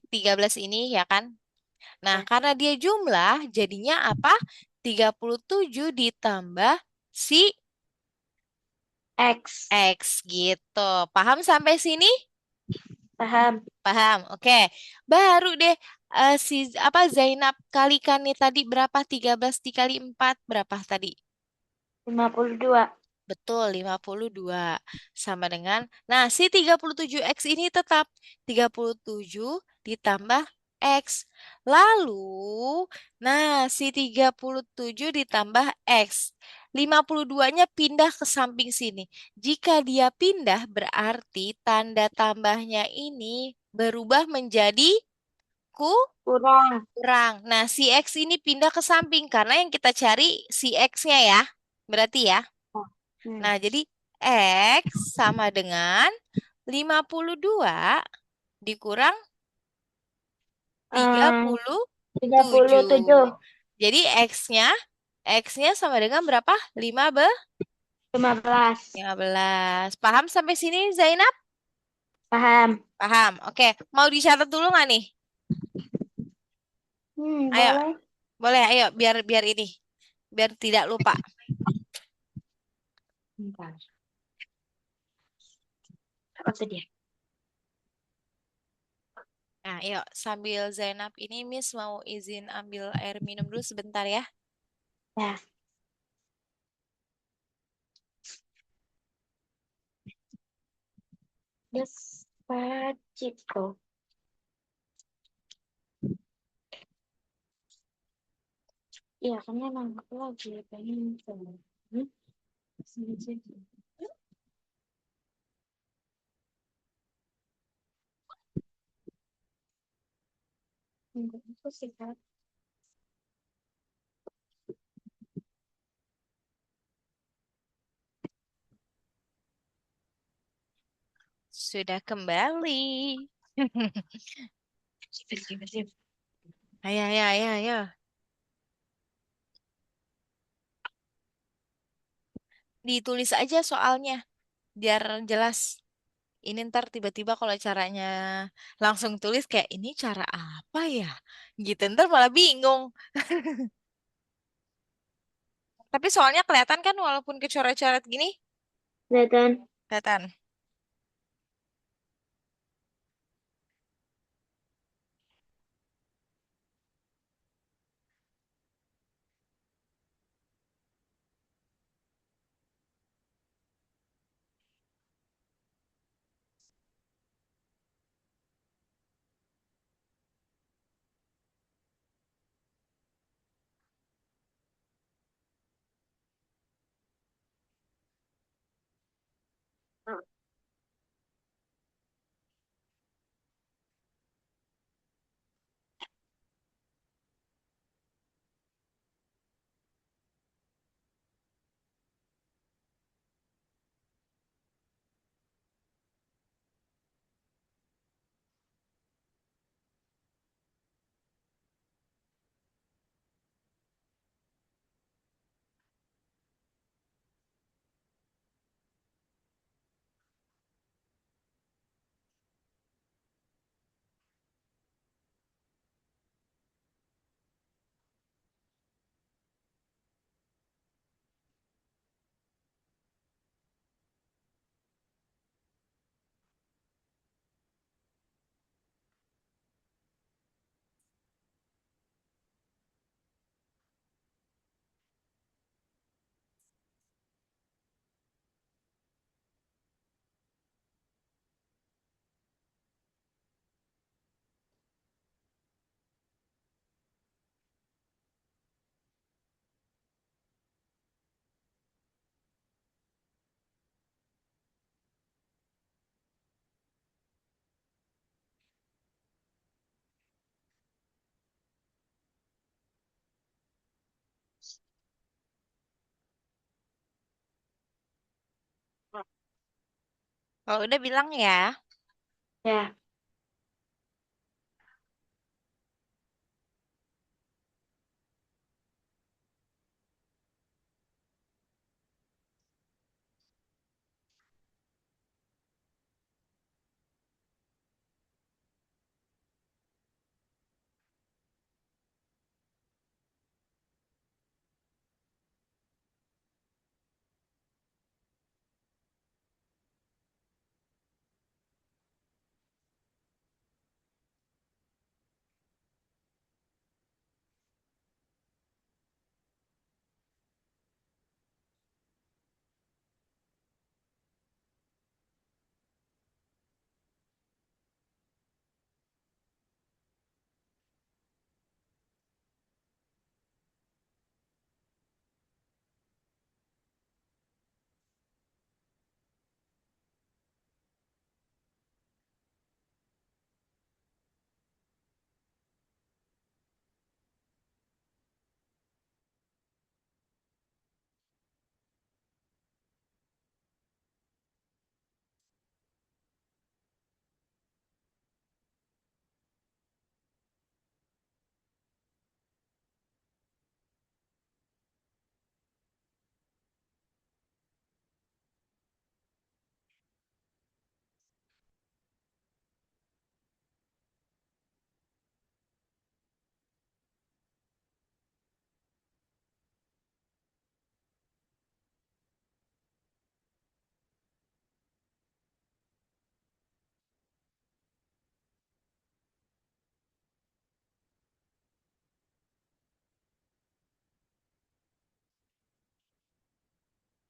13 ini ya kan. Nah, Ya. karena dia jumlah jadinya apa? 37 ditambah si X. X gitu. Paham sampai sini? Paham. Paham. Oke. Baru deh, si apa Zainab kalikan nih tadi berapa? 13 dikali 4 berapa tadi? 52. Betul, 52. Sama dengan, nah si 37X ini tetap 37 ditambah X. Lalu, nah si 37 ditambah X. 52-nya pindah ke samping sini. Jika dia pindah, berarti tanda tambahnya ini berubah menjadi Kurang. kurang. Nah, si X ini pindah ke samping karena yang kita cari si X-nya ya. Berarti ya. Oh. Hmm. Nah, jadi X sama dengan 52 dikurang tiga Eh, puluh tiga puluh tujuh. tujuh. Jadi X-nya sama dengan berapa? 15. 15. Paham sampai sini, Zainab? Paham. Paham. Oke, mau dicatat dulu nggak nih? Ayo, Boleh. boleh, ayo biar biar ini, biar tidak lupa. Bentar. Apa tuh dia? Nah, yuk sambil Zainab ini Miss mau izin ambil air minum dulu sebentar ya. Ya. Despacito. Iya, kan emang aku lagi pengen coba. Hmm? Sini. Enggak, aku sih, Kak. Sudah kembali. Bersih. Ayo, ayo, ayo, ayo. Ditulis aja soalnya, biar jelas. Ini ntar tiba-tiba kalau caranya langsung tulis kayak ini cara apa ya? Gitu, ntar malah bingung. Tapi soalnya kelihatan kan walaupun kecoret-coret gini, Kelihatan. kelihatan. Kalau udah bilang ya. Ya,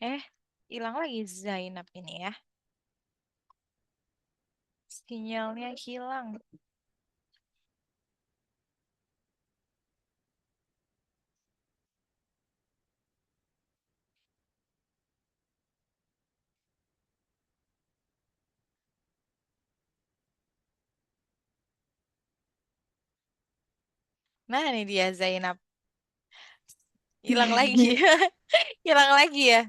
Eh, hilang lagi Zainab ini ya. Sinyalnya hilang. Nah, ini dia Zainab. Hilang lagi. Hilang lagi ya.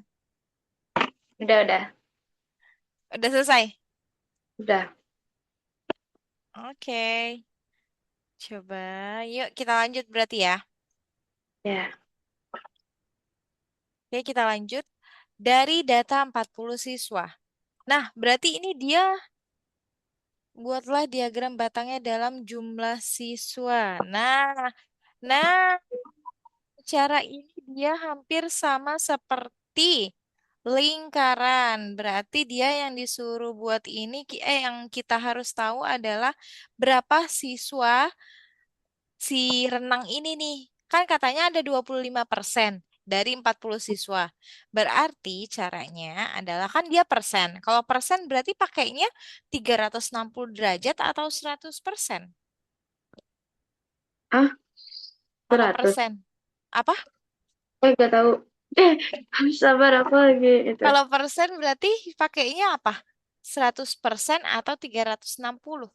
udah, Udah selesai. udah. Oke. Coba, yuk kita lanjut berarti ya. Ya, Oke, kita lanjut. Dari data 40 siswa. Nah, berarti ini dia buatlah diagram batangnya dalam jumlah siswa. Nah, cara ini dia hampir sama seperti lingkaran. Berarti dia yang disuruh buat ini, yang kita harus tahu adalah berapa siswa si renang ini nih. Kan katanya ada 25% dari 40 siswa. Berarti caranya adalah kan dia persen. Kalau persen berarti pakainya 360 derajat atau 100%. ah, Kalau 100. persen. Apa? Gak tahu. Eh, sabar aku lagi itu. Kalau persen berarti pakainya apa? 100% atau 360?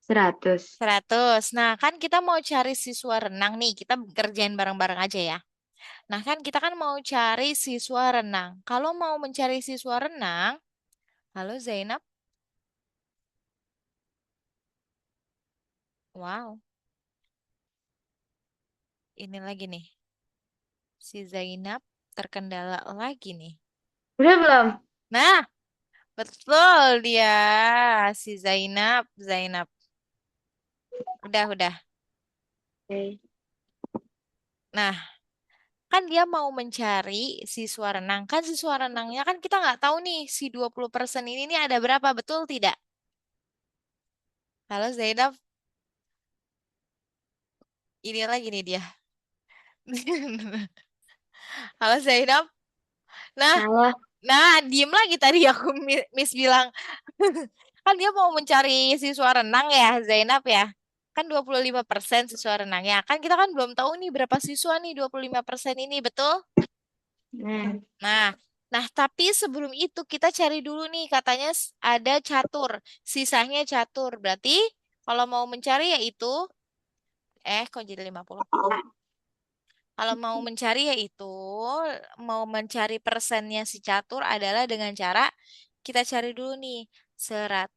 100. 100. Nah, kan kita mau cari siswa renang nih. Kita kerjain bareng-bareng aja ya. Nah, kan kita kan mau cari siswa renang. Kalau mau mencari siswa renang, halo Zainab. Wow, ini lagi nih. Si Zainab terkendala lagi nih. Udah belum? Nah, betul dia. Si Zainab. Udah. Oke. Nah, kan dia mau mencari siswa renang. Kan siswa renangnya kan kita nggak tahu nih si 20% ini nih ada berapa, betul tidak? Halo Zainab, ini lagi nih dia. Halo Zainab. Nah, Salah. diem lagi tadi aku Miss bilang. Kan dia mau mencari siswa renang ya, Zainab ya. Kan 25% siswa renangnya. Kan kita kan belum tahu nih berapa siswa nih 25% ini, betul? Hmm. Nah, tapi sebelum itu kita cari dulu nih katanya ada catur, sisanya catur. Berarti kalau mau mencari yaitu kok jadi 50? Kalau mau mencari yaitu mau mencari persennya si catur adalah dengan cara kita cari dulu nih 100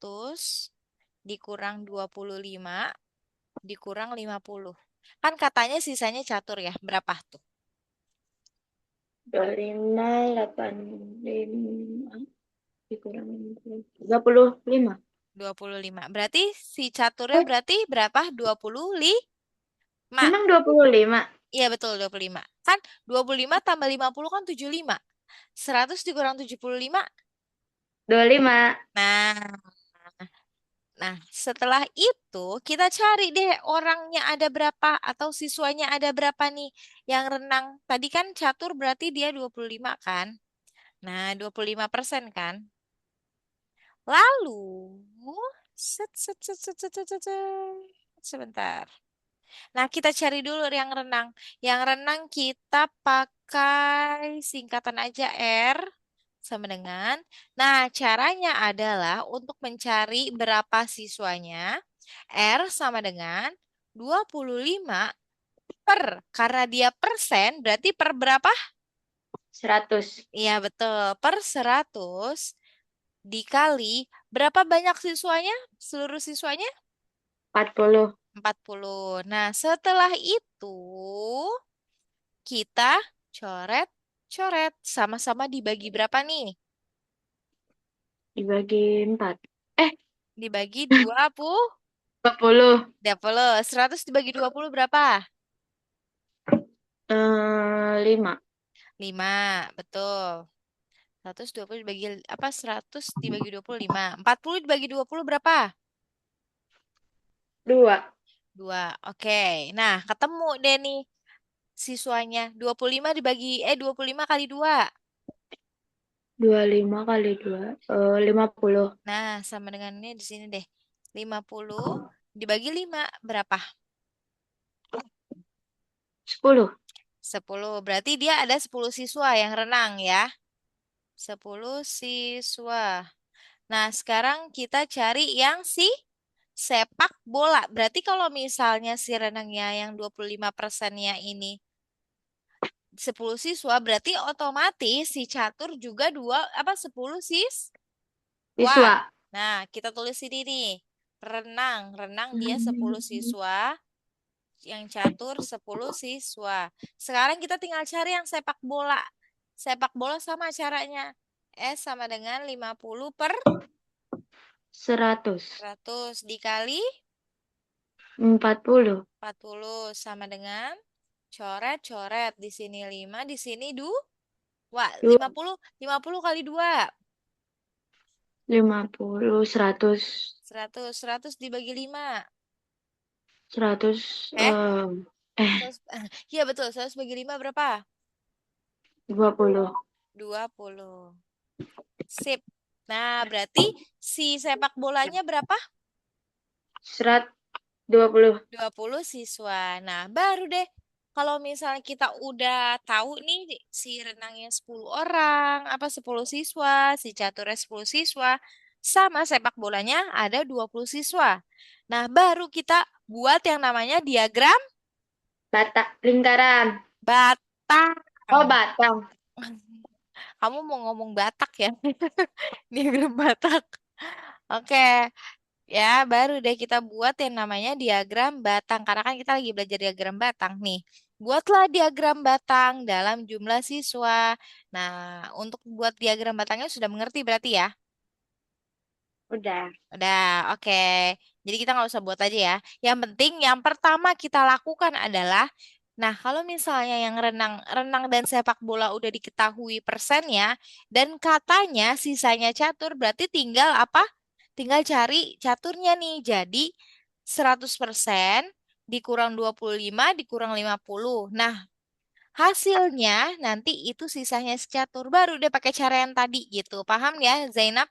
dikurang 25 dikurang 50. Kan katanya sisanya catur ya. Berapa tuh? 25, 85, dikurang 35. 25. Berarti si caturnya Eh, berarti berapa? 25. emang 25? Iya betul 25. Kan 25 tambah 50 kan 75. 100 dikurang 75. 25. Nah, nah, setelah itu kita cari deh orangnya ada berapa atau siswanya ada berapa nih yang renang. Tadi kan catur berarti dia 25 kan? Nah, 25% kan? Lalu, sebentar. Nah, kita cari dulu yang renang. Yang renang kita pakai singkatan aja R sama dengan. Nah, caranya adalah untuk mencari berapa siswanya. R sama dengan 25 per. Karena dia persen, berarti per berapa? 100. Iya, betul. Per 100 dikali berapa banyak siswanya? Seluruh siswanya? 40. 40. Nah, setelah itu kita coret-coret. Sama-sama dibagi berapa nih? Dibagi 4. Eh, Dibagi 20. 40. 20. 100 dibagi 20 berapa? 5. 5. Betul. 120 dibagi apa? 100 dibagi 25. 40 dibagi 20 berapa? 2. 2. Oke. Nah, ketemu deh nih siswanya. 25 dibagi 25 kali 2. 25 kali 2. 50. Nah, sama dengannya di sini deh. 50 dibagi 5 berapa? 10. 10. Berarti dia ada 10 siswa yang renang ya. 10 siswa. Nah, sekarang kita cari yang si sepak bola. Berarti kalau misalnya si renangnya yang 25%-nya ini 10 siswa, berarti otomatis si catur juga 10 siswa. Siswa. Nah, kita tulis ini nih. Renang, renang dia 10 siswa, yang catur 10 siswa. Sekarang kita tinggal cari yang sepak bola. Sepak bola sama caranya. S sama dengan 50 per 100. 100 dikali 40. 40 sama dengan coret-coret. Di sini 5, di sini 2. Wah, 2. 50, 50 kali 2. 50. 100. 100, 100 dibagi 5. 100. Eh, Eh, 100, iya betul, 100 bagi 5 berapa? 20. 20. Sip. Nah, berarti si sepak bolanya berapa? 120. 20 siswa. Nah, baru deh. Kalau misalnya kita udah tahu nih si renangnya 10 orang, apa 10 siswa, si caturnya 10 siswa, sama sepak bolanya ada 20 siswa. Nah, baru kita buat yang namanya diagram Batak. Lingkaran. batang. Oh, batang. Kamu mau ngomong Batak ya? Diagram Batak. Oke, ya, baru deh kita buat yang namanya diagram batang. Karena kan kita lagi belajar diagram batang nih. Buatlah diagram batang dalam jumlah siswa. Nah, untuk buat diagram batangnya sudah mengerti berarti ya? Udah. Udah, oke. Jadi kita nggak usah buat aja ya. Yang penting, yang pertama kita lakukan adalah, nah kalau misalnya yang renang, renang dan sepak bola udah diketahui persennya, dan katanya sisanya catur, berarti tinggal apa? Tinggal cari caturnya nih. Jadi 100% dikurang 25 dikurang 50. Nah, hasilnya nanti itu sisanya secatur. Baru deh pakai cara yang tadi gitu. Paham ya, Zainab?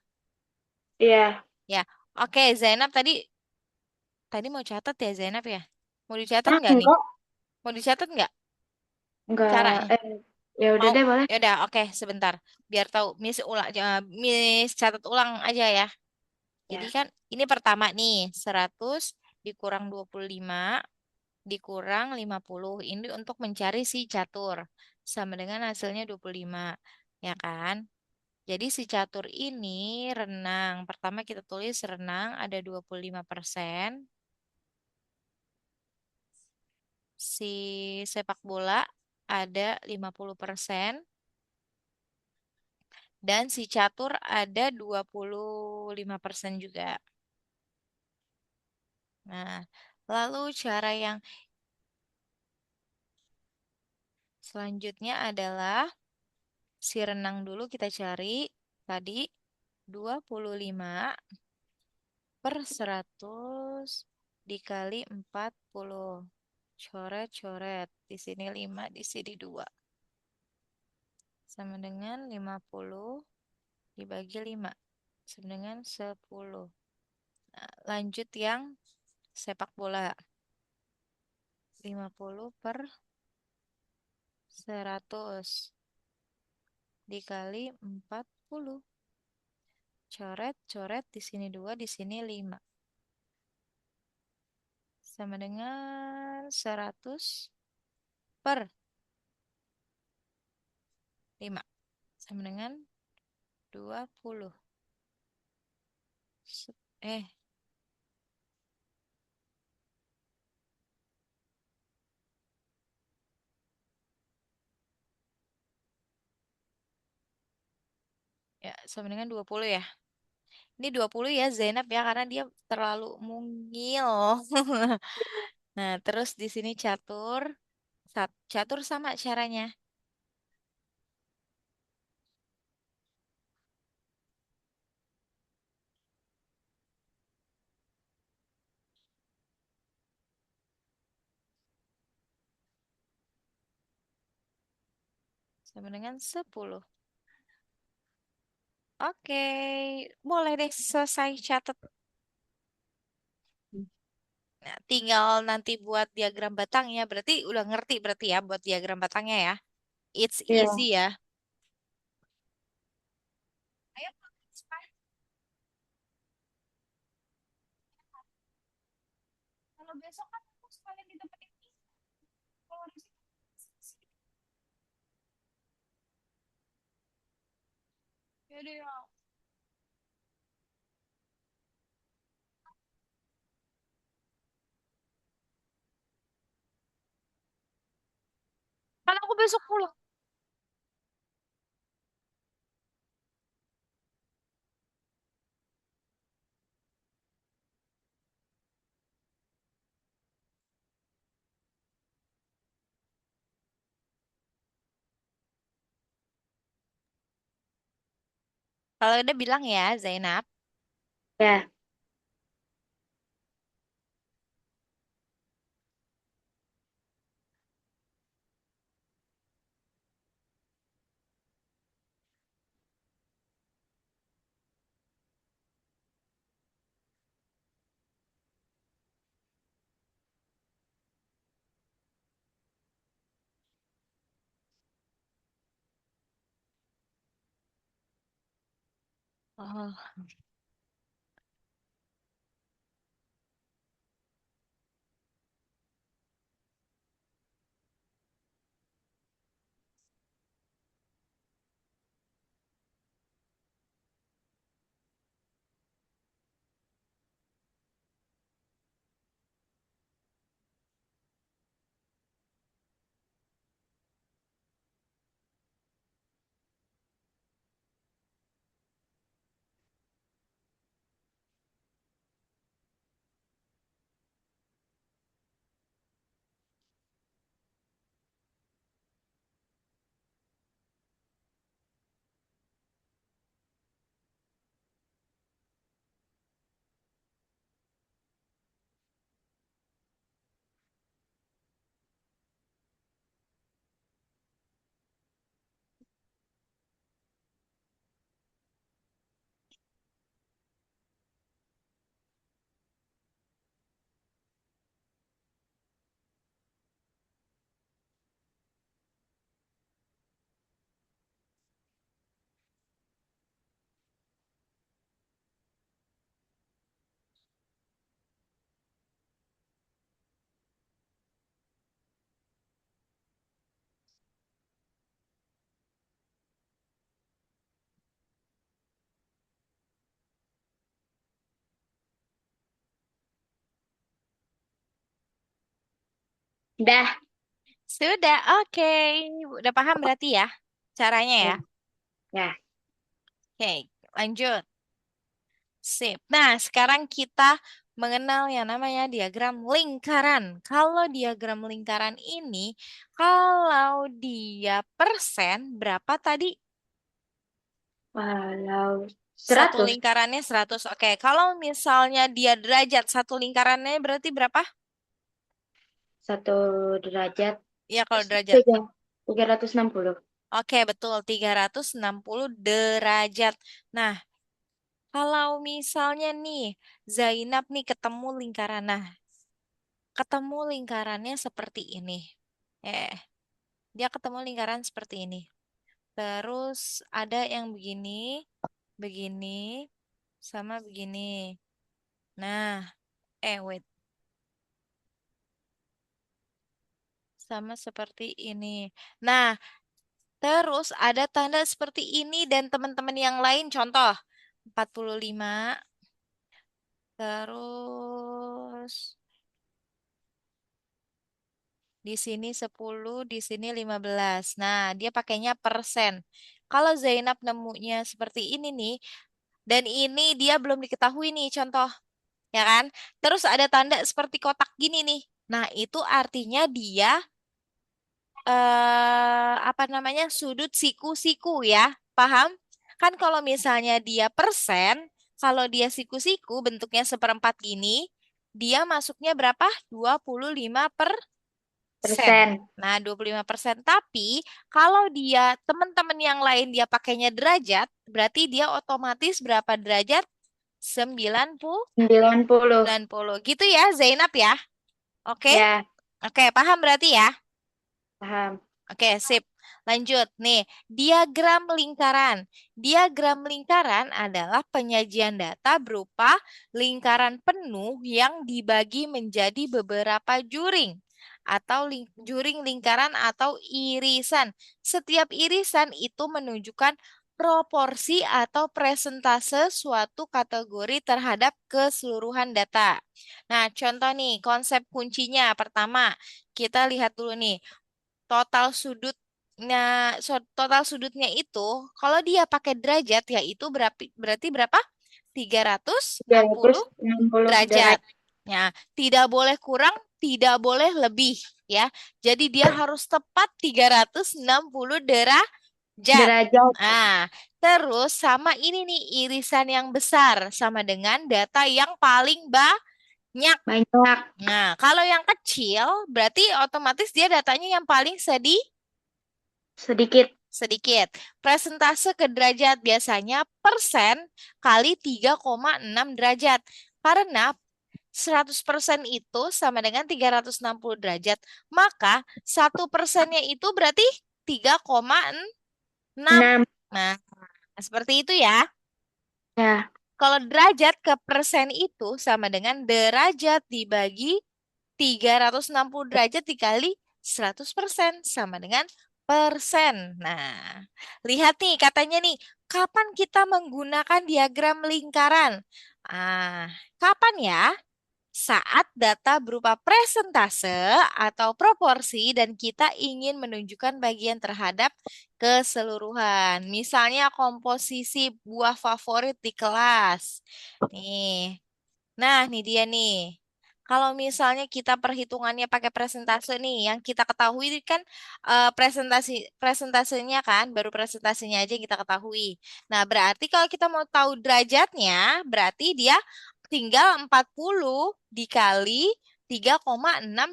Iya. Ya. Oke, Zainab tadi mau catat ya Zainab ya? Mau dicatat Ah, nggak nih? enggak. Mau dicatat nggak Enggak. caranya? Ya udah Mau? deh, boleh. Ya udah, oke, sebentar. Biar tahu, Miss catat ulang aja ya. Jadi Ya. kan ini pertama nih, 100 dikurang 25 dikurang 50. Ini untuk mencari si catur. Sama dengan hasilnya 25. Ya kan? Jadi si catur ini renang. Pertama kita tulis renang ada 25%. Si sepak bola ada 50%. Dan si catur ada 25% juga. Nah, lalu cara yang selanjutnya adalah si renang dulu kita cari. Tadi 25 per 100 dikali 40. Coret-coret. Di sini 5, di sini 2. Sama dengan 50 dibagi 5. Sama dengan 10. Nah, lanjut yang sepak bola. 50 per 100 dikali 40. Coret-coret di sini 2, di sini 5. Sama dengan 100 per 5. Sama dengan 20. Se- Eh, ya sama dengan 20 ya. Ini 20 ya Zainab ya karena dia terlalu mungil. Nah, terus di sini catur. Catur sama caranya. Sama dengan 10. Oke, boleh deh selesai catat. Nah, tinggal nanti buat diagram batangnya. Berarti udah ngerti berarti ya buat diagram batangnya ya. It's easy Iya. ya. Ayo, kalau besok kan aku sekalian di tempat ini. Kalau di sini. Yaudah ya. Kalau aku besok pulang. Kalau udah bilang ya, Zainab. Ya. Oh, Dah. Sudah, oke. Udah paham berarti ya caranya ya. Ya. Ya. Oke, lanjut. Sip. Nah, sekarang kita mengenal yang namanya diagram lingkaran. Kalau diagram lingkaran ini, kalau dia persen, berapa tadi? Walau Satu 100. lingkarannya 100. Oke, kalau misalnya dia derajat, satu lingkarannya berarti berapa? 1 derajat. Iya, kalau derajat. Tiga. 360. Oke, betul. 360 derajat. Nah, kalau misalnya nih, Zainab nih ketemu lingkaran. Nah, ketemu lingkarannya seperti ini. Eh, dia ketemu lingkaran seperti ini. Terus ada yang begini, begini, sama begini. Nah, wait. Sama seperti ini. Nah, terus ada tanda seperti ini dan teman-teman yang lain. Contoh, 45. Terus di sini 10, di sini 15. Nah, dia pakainya persen. Kalau Zainab nemunya seperti ini nih, dan ini dia belum diketahui nih contoh, ya kan? Terus ada tanda seperti kotak gini nih. Nah, itu artinya dia apa namanya? Sudut siku-siku ya. Paham? Kan kalau misalnya dia persen, kalau dia siku-siku bentuknya seperempat gini, dia masuknya berapa? 25%. Persen. Nah, 25%. Tapi kalau dia teman-teman yang lain dia pakainya derajat, berarti dia otomatis berapa derajat? 90, 90. 90. Gitu ya, Zainab ya. Oke? Ya. Oke, paham berarti ya? Paham. Oke, sip. Lanjut nih, diagram lingkaran. Diagram lingkaran adalah penyajian data berupa lingkaran penuh yang dibagi menjadi beberapa juring atau juring lingkaran atau irisan. Setiap irisan itu menunjukkan proporsi atau presentase suatu kategori terhadap keseluruhan data. Nah, contoh nih, konsep kuncinya pertama, kita lihat dulu nih total sudutnya total sudutnya itu kalau dia pakai derajat yaitu berarti berapa? tiga ratus tiga enam ratus puluh enam puluh derajat. derajat. Ya, tidak boleh kurang, tidak boleh lebih ya. Jadi dia harus tepat 360 derajat. Derajat. Nah, terus sama ini nih irisan yang besar sama dengan data yang paling banyak. Banyak. Nah, kalau yang kecil berarti otomatis dia datanya yang paling Sedikit. sedikit. Presentase ke derajat biasanya persen kali 3,6 derajat. Karena 100% itu sama dengan 360 derajat. Maka 1%-nya itu berarti 3,6. 6. Nah, seperti itu ya. Ya. Kalau derajat ke persen itu sama dengan derajat dibagi 360 derajat dikali 100% sama dengan persen. Nah, lihat nih katanya nih, kapan kita menggunakan diagram lingkaran? Ah, kapan ya? Saat data berupa presentase atau proporsi dan kita ingin menunjukkan bagian terhadap keseluruhan. Misalnya komposisi buah favorit di kelas. Nih. Nah, nih dia nih. Kalau misalnya kita perhitungannya pakai presentase nih, yang kita ketahui kan presentasenya kan, baru presentasinya aja yang kita ketahui. Nah, berarti kalau kita mau tahu derajatnya, berarti dia tinggal 40 dikali 3,6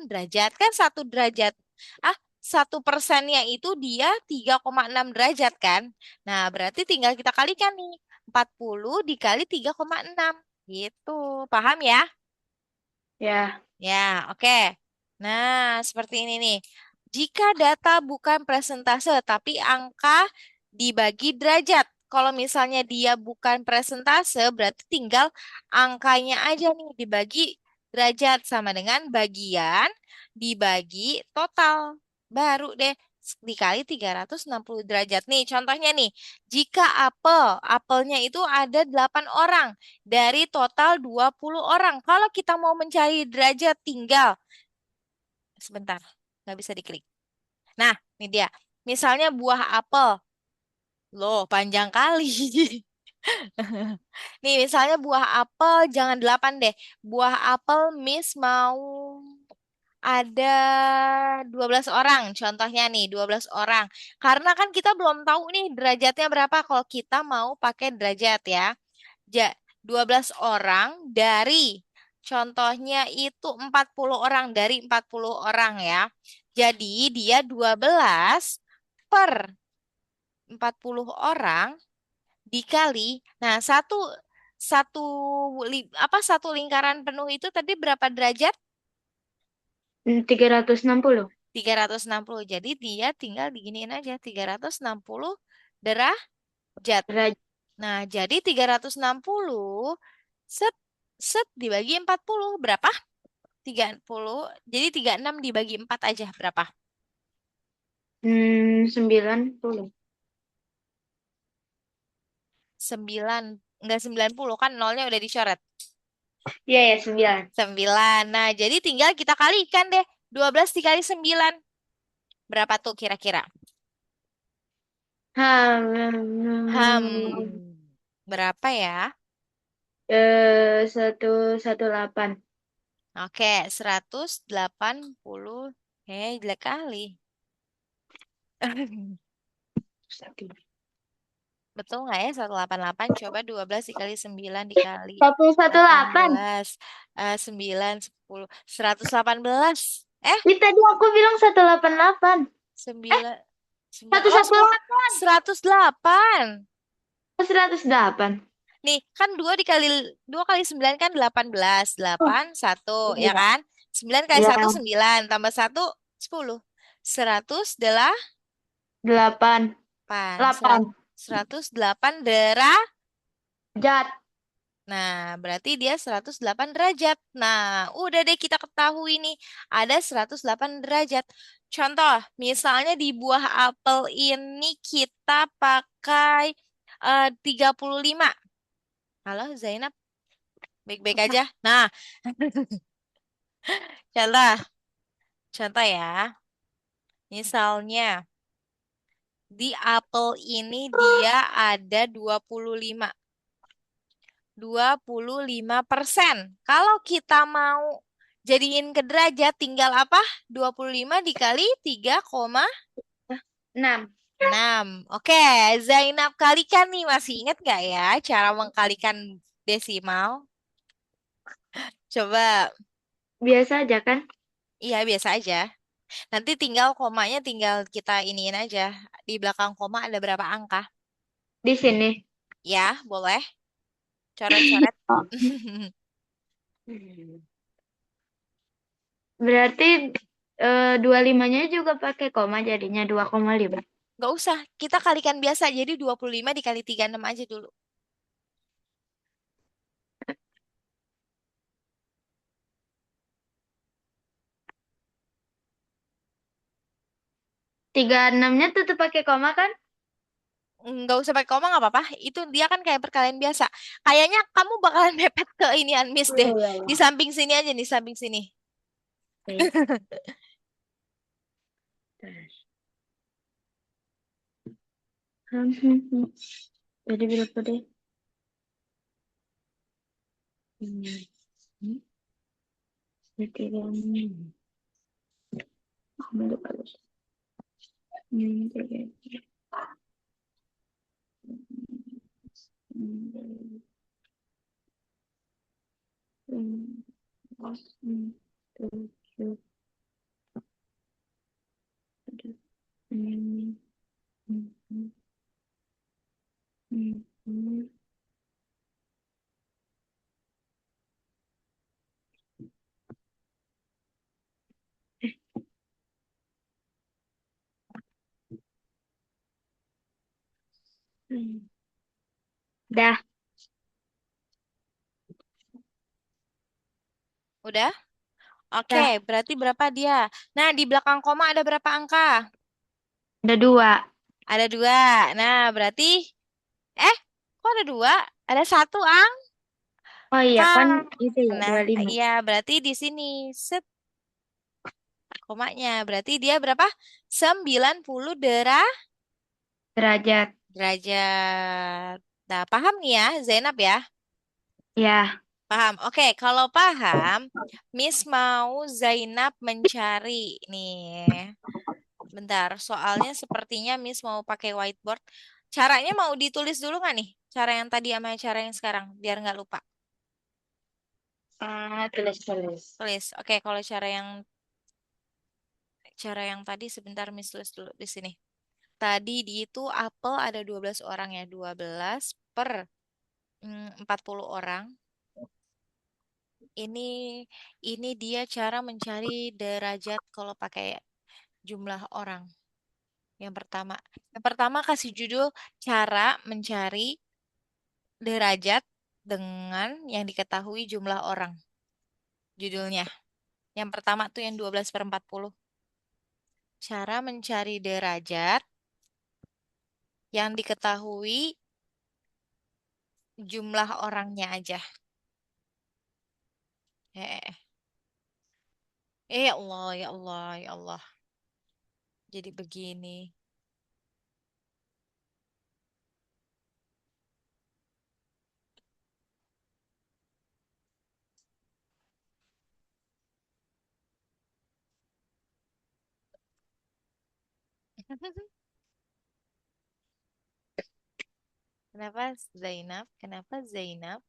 derajat. Kan satu derajat. 1%-nya itu dia 3,6 derajat kan. Nah, berarti tinggal kita kalikan nih. 40 dikali 3,6. Gitu, paham ya? Ya. Ya, oke. Nah, seperti ini nih. Jika data bukan presentase tapi angka dibagi derajat. Kalau misalnya dia bukan presentase, berarti tinggal angkanya aja nih dibagi derajat sama dengan bagian dibagi total. Baru deh dikali 360 derajat. Nih, contohnya nih. Jika apelnya itu ada 8 orang dari total 20 orang. Kalau kita mau mencari derajat tinggal Sebentar, nggak bisa diklik. Nah, ini dia. Misalnya buah apel. Loh, panjang kali. Nih, misalnya buah apel, jangan 8 deh. Buah apel, Miss mau ada 12 orang. Contohnya nih, 12 orang. Karena kan kita belum tahu nih derajatnya berapa kalau kita mau pakai derajat ya. Ja, 12 orang dari contohnya itu 40 orang dari 40 orang ya. Jadi dia 12 per 40 orang dikali. Nah, satu satu satu lingkaran penuh itu tadi berapa derajat? 360 360. Jadi dia tinggal diginiin aja 360 derajat. derajat. Nah, jadi 360 set set dibagi 40 berapa? 30. Jadi 36 dibagi 4 aja berapa? 90. 9. Enggak 90 kan nolnya udah dicoret. Iya ya, 9. 9. Nah, jadi tinggal kita kalikan deh. 12 dikali 9. Berapa tuh kira-kira? Hmm, Berapa ya? 118. Oke, 180. Jelek kali. Satu. Betul nggak ya 188? Coba 12 dikali 9 dikali 118. 18. 9, 10. 118. Eh, Ini tadi aku bilang 188. 9. 9. Oh, 118. 108. 108. Nih, kan 2 kali 9 kan 18. Oh, 8, 1, ya iya. kan? 9 kali Ya, 1, 9. Tambah 1, 10. 8. 108. 8. 108 derajat. Jat. Nah, berarti dia 108 derajat. Nah, udah deh kita ketahui nih, ada 108 derajat. Contoh, misalnya di buah apel ini kita pakai 35. Halo, Zainab, baik-baik aja. Nah, contoh, contoh ya. Misalnya, di apel ini dia ada 25%. Kalau kita mau jadiin ke derajat, tinggal apa? 25 dikali 6. 3,6. Oke, Zainab kalikan nih. Masih ingat nggak ya cara mengkalikan desimal? Coba. Biasa aja kan? Iya, biasa aja. Nanti tinggal komanya tinggal kita iniin aja. Di belakang koma ada berapa angka? Di sini. Ya, boleh. Coret-coret. Oh. Berarti 25-nya juga pakai koma jadinya 2,5. Nggak usah, kita kalikan biasa. Jadi 25 dikali 36 aja dulu. 36-nya tetap pakai koma kan? Nggak usah pakai koma nggak apa-apa. Itu dia kan kayak perkalian biasa. Kayaknya kamu bakalan mepet ke ini Miss Oh, deh. iya, Di iya. samping sini aja, di samping sini. Oke. Terus. Jadi berapa deh? Hmm. Berarti yang belum bagus. Tiga. Tujuh. Hmm. Dah. Udah? Oke, Dah. berarti berapa dia? Nah, di belakang koma ada berapa angka? Ada 2. Ada 2. Nah, berarti, eh, kok ada 2? Ada 1 Oh iya angka. kan itu ya Nah, 25. iya, berarti di sini. Set. komanya. Berarti dia berapa? 90 Derajat. derajat. Nah, paham nih ya, Zainab ya? Ya. Paham. Oke, kalau paham, Miss mau Zainab mencari nih. Bentar, soalnya sepertinya Miss mau pakai whiteboard. Caranya mau ditulis dulu nggak nih? Cara yang tadi sama cara yang sekarang, biar nggak lupa. Tulis-tulis. Tulis. Oke, kalau cara yang tadi sebentar Miss tulis dulu di sini. Tadi di itu apel ada 12 orang ya, 12 per 40 orang. Ini ini dia cara mencari derajat kalau pakai jumlah orang. Yang pertama kasih judul cara mencari derajat dengan yang diketahui jumlah orang. Judulnya. Yang pertama tuh yang 12 per 40. Cara mencari derajat yang diketahui jumlah orangnya aja. Eh, ya Allah, ya Allah, ya Allah. Jadi begini. Kenapa Zainab? Kenapa Zainab?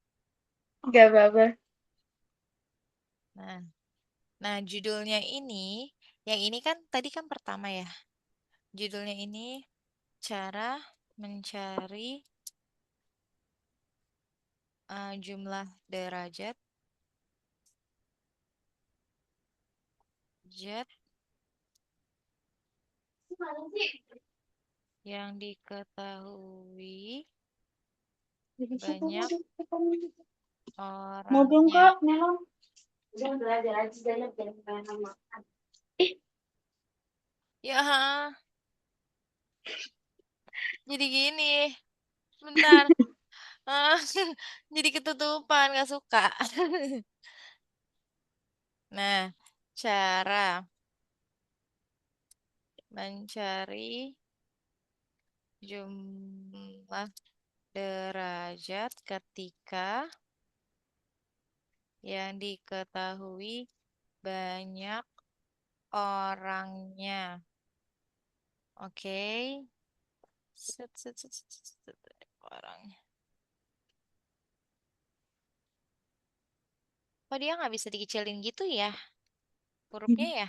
Gak apa-apa. Nah, nah judulnya ini, yang ini kan tadi kan pertama ya. Judulnya ini cara mencari jumlah derajat jet yang diketahui banyak Mau dong orangnya. kak, melon. Udah belajar aja banyak dan pengen makan. Ih, Ya, jadi gini. Bentar. Ah, jadi ketutupan, gak suka. Nah, cara mencari jumlah derajat ketika yang diketahui banyak orangnya. Oke. Set, set, set, set, set, set, orangnya. Kok dia nggak bisa dikecilin gitu ya? Hurufnya ya?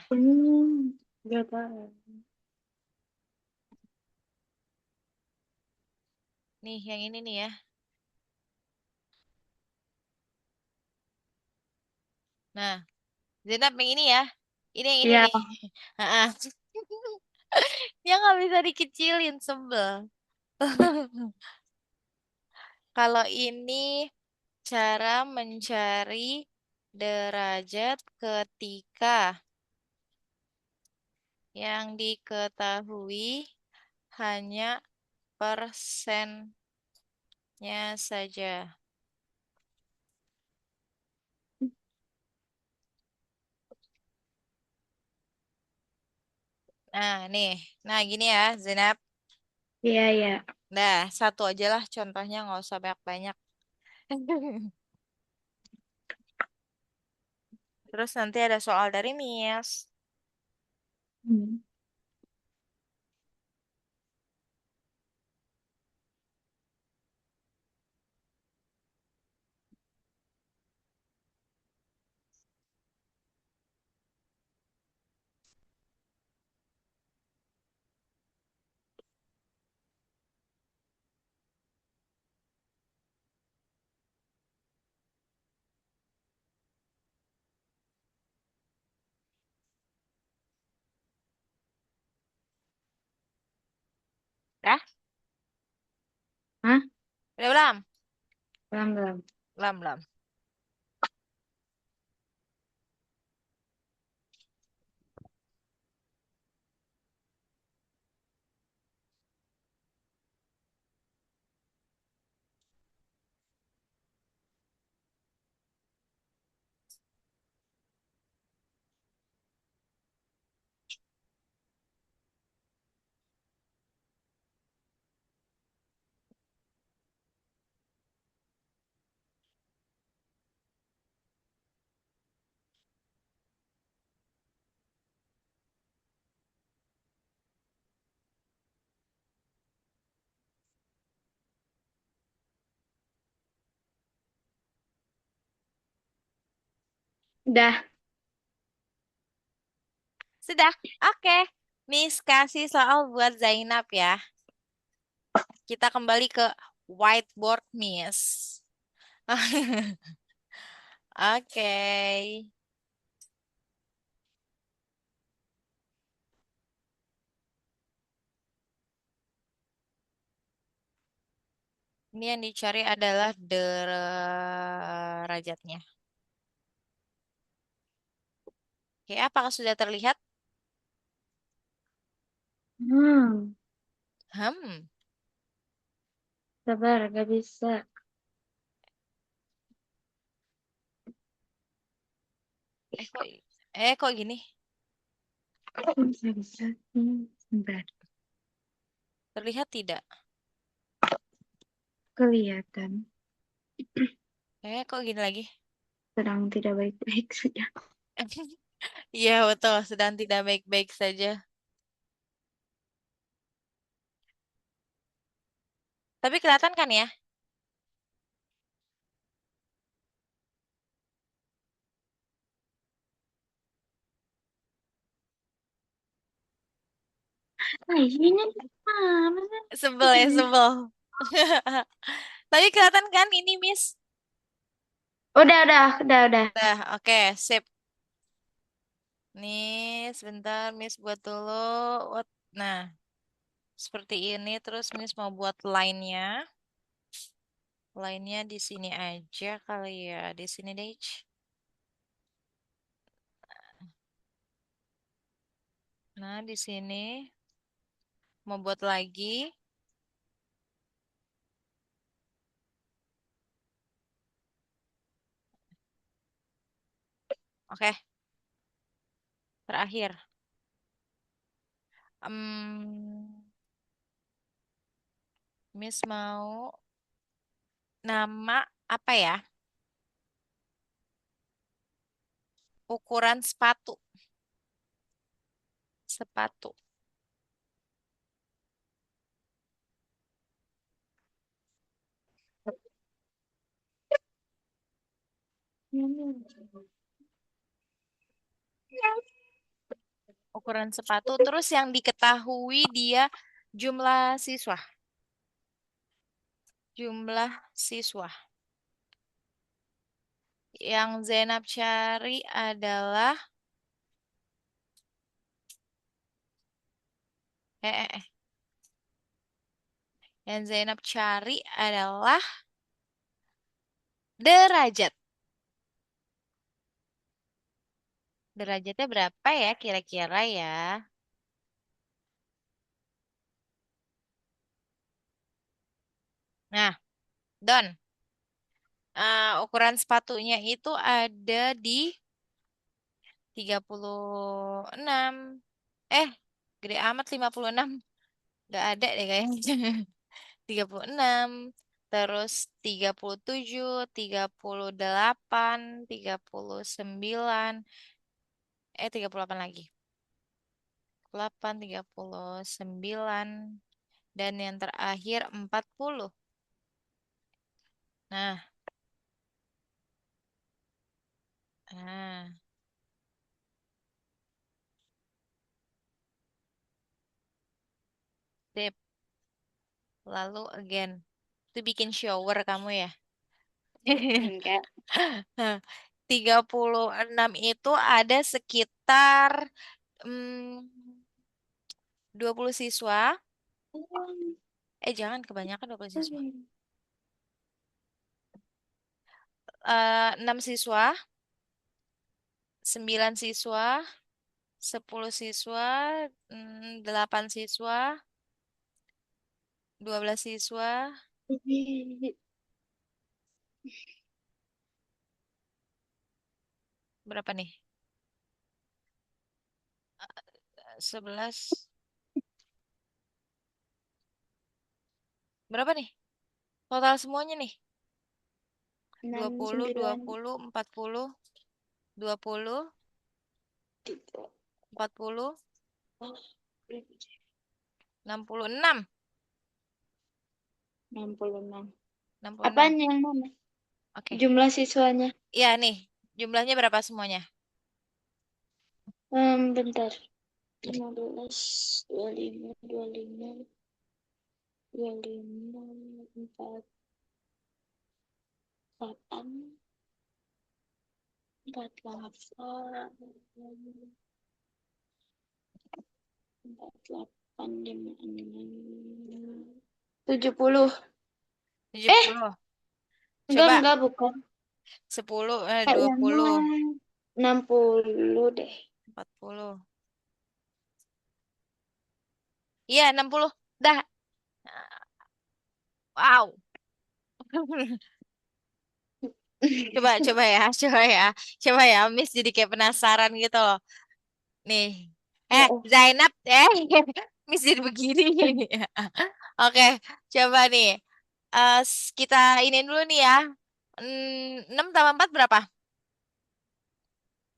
gak tahu. Nih, yang ini nih ya. Nah, Zainab yang ini ya. Ini yang ini Ya, nih. Ah, dia nggak bisa dikecilin, sebel. Kalau ini cara mencari derajat ketika yang diketahui hanya persennya saja. Nah, nih. Nah, gini ya, Zainab. iya, iya. Nah, satu aja lah contohnya, nggak usah banyak-banyak. Terus nanti ada soal dari Mies. Hmm. Dah? Hah? Udah belum? Belum, belum. Belum, belum. Udah. Sudah. Oke. Miss kasih soal buat Zainab ya. Kita kembali ke whiteboard, Miss. Oke. Ini yang dicari adalah derajatnya. Oke, apakah sudah terlihat? Hmm, Hmm. sabar, gak bisa. Eh kok kok gini? Kok bisa bisa? Sebentar. Terlihat tidak? Kelihatan Kok gini lagi? sedang tidak baik-baik saja. Iya, betul. Sedang tidak baik-baik saja. Tapi kelihatan kan ya? Nah, ini apa Sebel ya, sih? sebel. Tapi kelihatan kan ini, Miss? Udah. Nah, oke, sip. Nih, sebentar, Miss buat dulu. Nah, seperti ini. Terus Miss mau buat line-nya. Line-nya di sini aja kali ya. Di sini deh. Nah, di sini mau buat lagi. Oke, terakhir. Em, Miss mau nama apa ya? Ukuran sepatu. Sepatu. Ukuran sepatu. Terus yang diketahui dia jumlah siswa. Jumlah siswa. Yang Zainab cari adalah eh, eh, eh. Yang Zainab cari adalah derajat. Derajatnya berapa ya kira-kira ya? Nah, Don. Ukuran sepatunya itu ada di 36. Eh, gede amat 56. Gak ada deh kayaknya. 36. Terus 37, 38, 39. 38 lagi. 8, 39. Dan yang terakhir 40. Nah, nah, sip. Lalu again. Itu bikin shower kamu ya? Enggak. 36 itu ada sekitar 20 siswa. Jangan kebanyakan 20 siswa. 6 siswa, 9 siswa, 10 siswa, 8 siswa, 12 siswa. Berapa nih? 11. Berapa nih? Total semuanya nih. Enam 20, sembilan 20, 40, 20, 40, Oh, 66. 66. 66. Apanya yang mana? Oke. Jumlah siswanya. Iya nih. Jumlahnya berapa semuanya? Bentar. 15, 25, 25, 25, 4, 8, 48, 48, 5, 6, 70. tujuh Eh, puluh Coba enggak, bukan. 10, dua Kayaknya puluh 60 deh. 40. Iya, 60. Dah. Wow. Coba, coba ya, coba ya. Coba ya, Miss jadi kayak penasaran gitu loh. Nih. Oh, Zainab, Miss jadi begini. Oke, coba nih. Kita ini dulu nih ya. 6 tambah 4 berapa?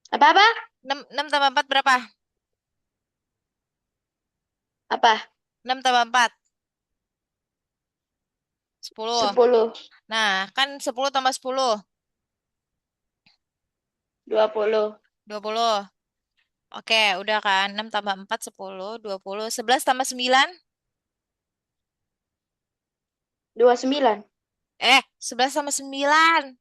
apa-apa? 6 tambah 4 berapa? Apa? 6 tambah 4, 10. 10, Nah, kan 10 tambah 10, 20, 20. Oke, udah kan. 6 tambah 4, 10, 20. 11 tambah 9. 29. 11 tambah 9.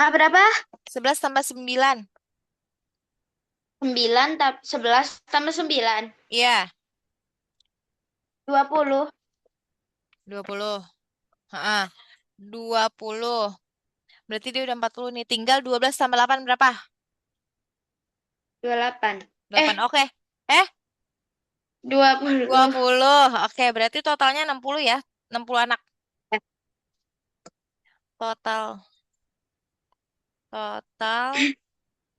Ah, berapa? 11 tambah 9. 9, 11 tambah 9. Iya, 20, 20. Heeh. 20. Berarti dia udah 40 nih. Tinggal 12 tambah 8 berapa? 28. 8. Oke. Eh, Dua 20. puluh. Oke, berarti totalnya 60 ya. 60 anak. Eh, Total. Total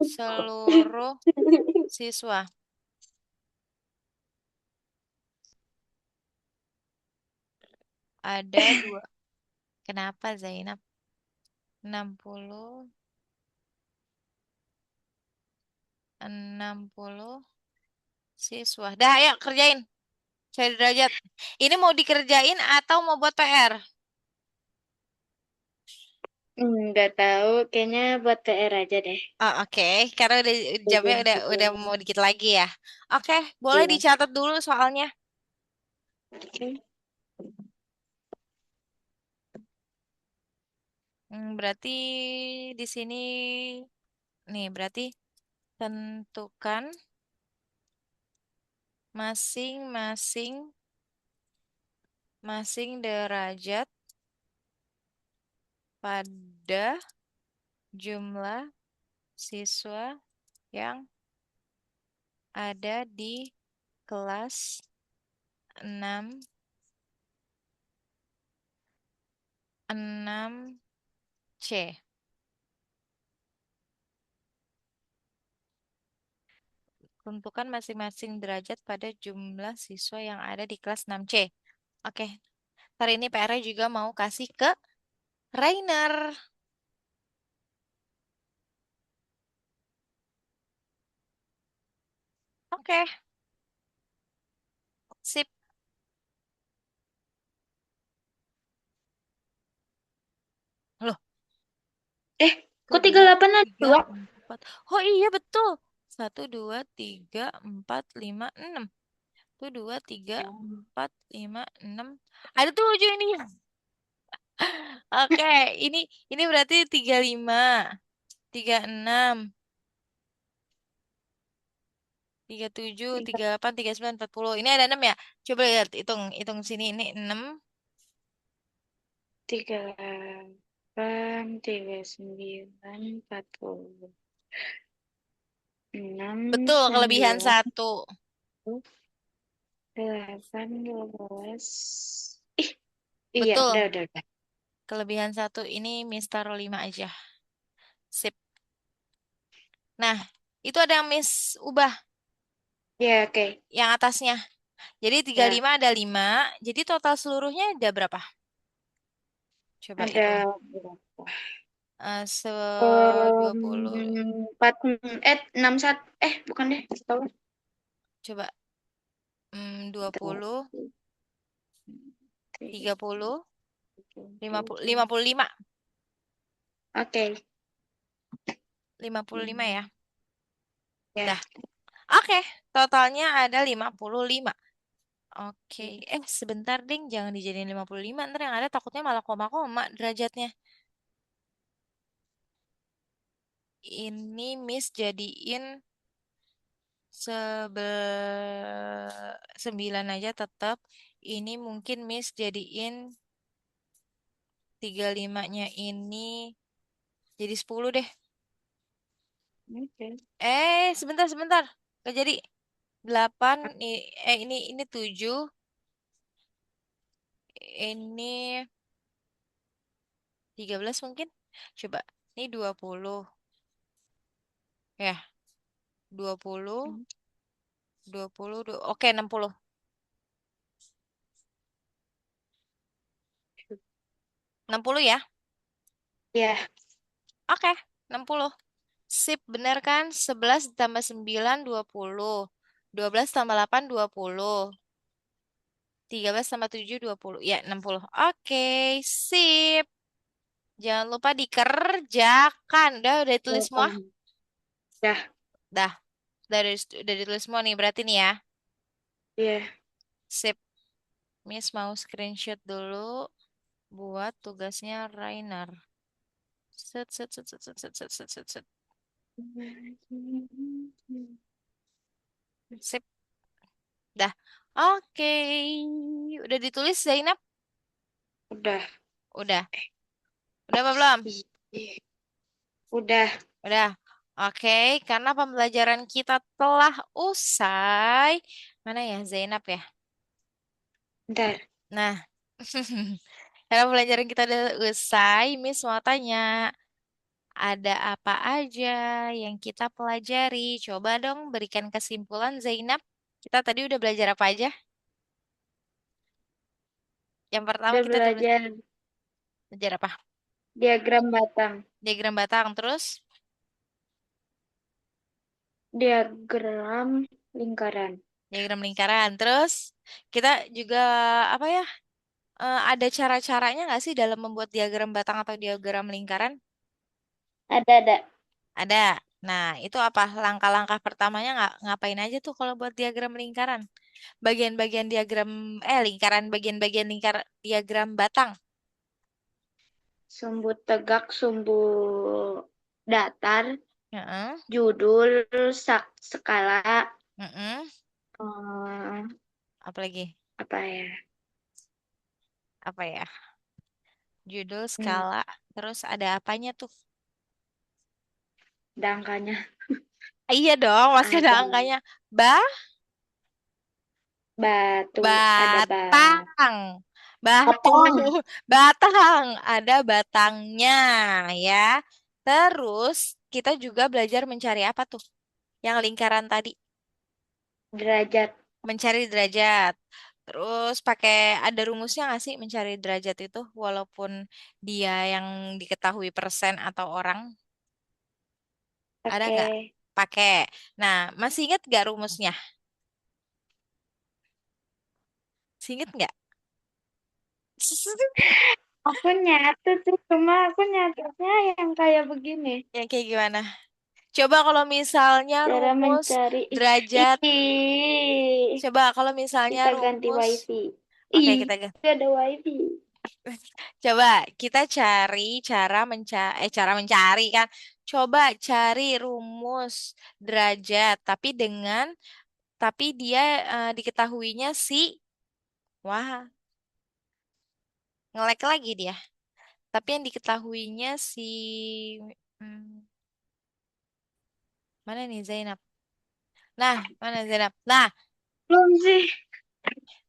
seluruh siswa. Ada dua. Kenapa Zainab? 60, 60 siswa. Dah, ayo kerjain. Cari derajat. Ini mau dikerjain atau mau buat PR? Nggak tahu, kayaknya buat PR aja deh. Oh, oke. Karena udah jamnya Ujian udah gitu. mau dikit lagi ya. Oke, boleh Iya. dicatat dulu soalnya. Oke. Berarti di sini nih berarti tentukan masing-masing derajat pada jumlah siswa yang ada di kelas 6C. Tentukan masing-masing derajat pada jumlah siswa yang ada di kelas 6C. Oke, hari ini PR-nya juga mau kasih ke Rainer. Oke, sip. Loh, Eh, satu, kok dua, 38 ada tiga, 2? empat. Oh iya betul. Satu, dua, tiga, empat, lima, enam. Satu, dua, tiga, empat, lima, enam. Ada 7 ini. Oke, ini berarti 35, 36, 37, 38, 39, 40. Ini ada 6 ya? Coba lihat, hitung, hitung sini. Ini 6. 38, 39, 40. 6, Betul, kelebihan 9, satu. 8, 12. Ih, iya, Betul, udah. kelebihan satu. Ini Miss taruh 5 aja. Sip. Nah, itu ada yang Miss ubah Ya, oke. yang atasnya. Jadi Ya, 35 ada 5. Jadi total seluruhnya ada berapa? Coba ada hitung. berapa? 20. 4, 61. Bukan deh. Tahu. Coba 20, Satu, 30, 3, 50, 4. 55. Oke. 55 ya. Hmm, ya. Dah. Oke, totalnya ada 55. Oke. Sebentar, Ding. Jangan dijadiin 55. Ntar yang ada takutnya malah koma-koma derajatnya. Ini Miss jadiin 9 aja tetap. Ini mungkin Miss jadiin 35-nya ini jadi 10 deh. Oke. Sebentar, sebentar. Gak jadi. 8, ini 7. Ini 13 mungkin. Coba. Ini 20. Ya, 20, 20, oke 60. 60 ya. Ya, Oke, 60. Sip, bener kan? 11 tambah 9, 20. 12 tambah 8, 20. 13 tambah 7, 20. Ya, 60. Oke, sip. Jangan lupa dikerjakan. Udah ditulis semua? silakan. Dah, Dah, udah ditulis semua nih berarti nih ya. ya. Sip. Miss mau screenshot dulu buat tugasnya Rainer. Set, set, set, set, set, set, set, set, set, set. Sip. Dah. Oke. Udah ditulis Zainab? Udah. Udah. Udah apa belum? Iya. Udah. Udah. Oke, karena pembelajaran kita telah usai. Mana ya Zainab ya? Ntar. Nah, karena pembelajaran kita udah usai, Miss mau tanya, ada apa aja yang kita pelajari? Coba dong berikan kesimpulan Zainab. Kita tadi udah belajar apa aja? Yang pertama Udah kita udah belajar belajar apa? diagram batang. Diagram batang, terus Diagram lingkaran. diagram lingkaran, terus kita juga apa ya? Ada cara-caranya nggak sih dalam membuat diagram batang atau diagram lingkaran? Ada. Ada. Nah, itu apa? Langkah-langkah pertamanya ngapain aja tuh kalau buat diagram lingkaran? Bagian-bagian diagram, lingkaran, bagian-bagian lingkar diagram batang. Sumbu tegak, sumbu datar, Heeh, judul, skala, heeh. eh, Apalagi? apa ya? Apa ya? Judul, Hmm, skala, terus ada apanya tuh? ada angkanya. Iya dong, masih ada Ada angkanya. Ba, batu, ada batang, batu, batang. batang, ada batangnya ya. Terus kita juga belajar mencari apa tuh? Yang lingkaran tadi, Derajat. mencari derajat. Terus pakai ada rumusnya nggak sih mencari derajat itu, walaupun dia yang diketahui persen atau orang, ada Oke. nggak? Pakai. Nah, masih ingat nggak rumusnya? Masih ingat nggak? Aku nyatet tuh, cuma aku nyatetnya yang kayak begini. Yang kayak gimana? Coba kalau misalnya Cara rumus mencari. derajat, Ih, coba kalau misalnya kita ganti rumus, wifi. oke Ih, kita gak ada wifi. coba kita cari cara mencari kan. Coba cari rumus derajat, tapi dia diketahuinya si, wah, ngelek lagi dia. Tapi yang diketahuinya si, hmm, mana nih Zainab? Nah, mana Zainab? Nah, Belum sih.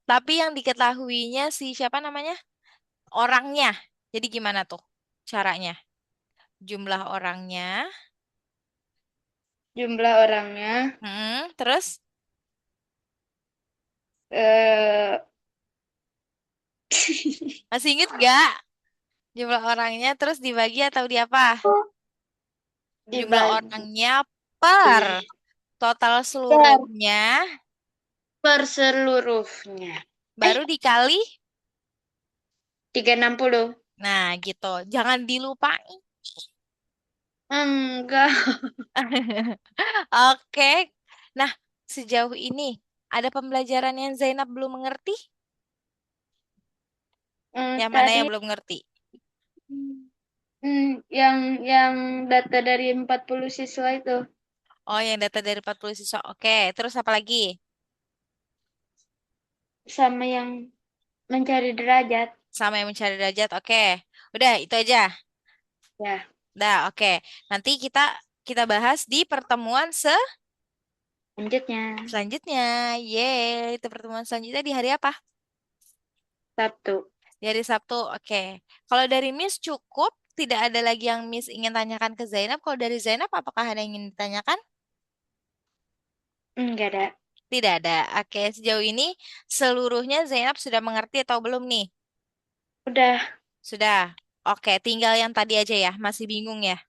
tapi yang diketahuinya si siapa namanya? Orangnya. Jadi gimana tuh caranya? Jumlah orangnya. Jumlah orangnya. Terus eh masih inget gak jumlah orangnya? Terus dibagi atau di apa? Jumlah dibagi orangnya per total per, seluruhnya per seluruhnya. Eh, baru dikali. 360. Nah, gitu. Jangan dilupain. Enggak. Oke. Nah, sejauh ini ada pembelajaran yang Zainab belum mengerti? Yang mana Tadi yang belum mengerti? yang data dari 40 siswa itu Oh, yang data dari 40 siswa. Oke, terus apa lagi? sama yang mencari derajat. Sama yang mencari derajat. Oke. Udah, itu aja. Ya, Udah, oke. Nanti kita kita bahas di pertemuan lanjutnya selanjutnya. Yeay, itu pertemuan selanjutnya di hari apa? Sabtu. Di hari Sabtu. Oke. Kalau dari Miss cukup, tidak ada lagi yang Miss ingin tanyakan ke Zainab. Kalau dari Zainab, apakah ada yang ingin ditanyakan? Enggak ada. Tidak ada. Oke, sejauh ini seluruhnya Zainab sudah mengerti atau belum nih? Udah, Sudah. Oke, tinggal yang tadi aja ya. Masih bingung ya?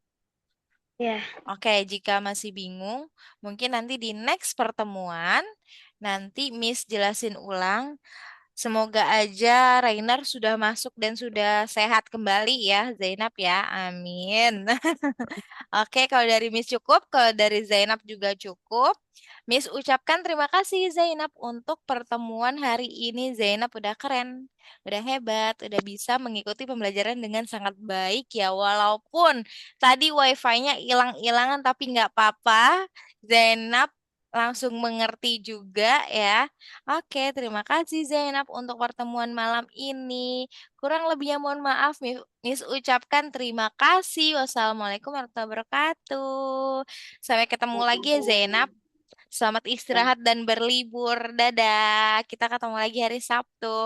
ya. Oke, jika masih bingung, mungkin nanti di next pertemuan, nanti Miss jelasin ulang. Semoga aja Rainer sudah masuk dan sudah sehat kembali ya, Zainab ya. Amin. Oke, kalau dari Miss cukup, kalau dari Zainab juga cukup. Miss ucapkan terima kasih Zainab untuk pertemuan hari ini. Zainab udah keren, udah hebat, udah bisa mengikuti pembelajaran dengan sangat baik ya. Walaupun tadi wifi-nya hilang-hilangan, tapi nggak apa-apa. Zainab langsung mengerti juga ya. Oke, terima kasih Zainab untuk pertemuan malam ini. Kurang lebihnya mohon maaf, Miss ucapkan terima kasih. Wassalamualaikum warahmatullahi wabarakatuh. Sampai ketemu lagi ya Zainab. Selamat istirahat dan berlibur. Dadah. Kita ketemu lagi hari Sabtu.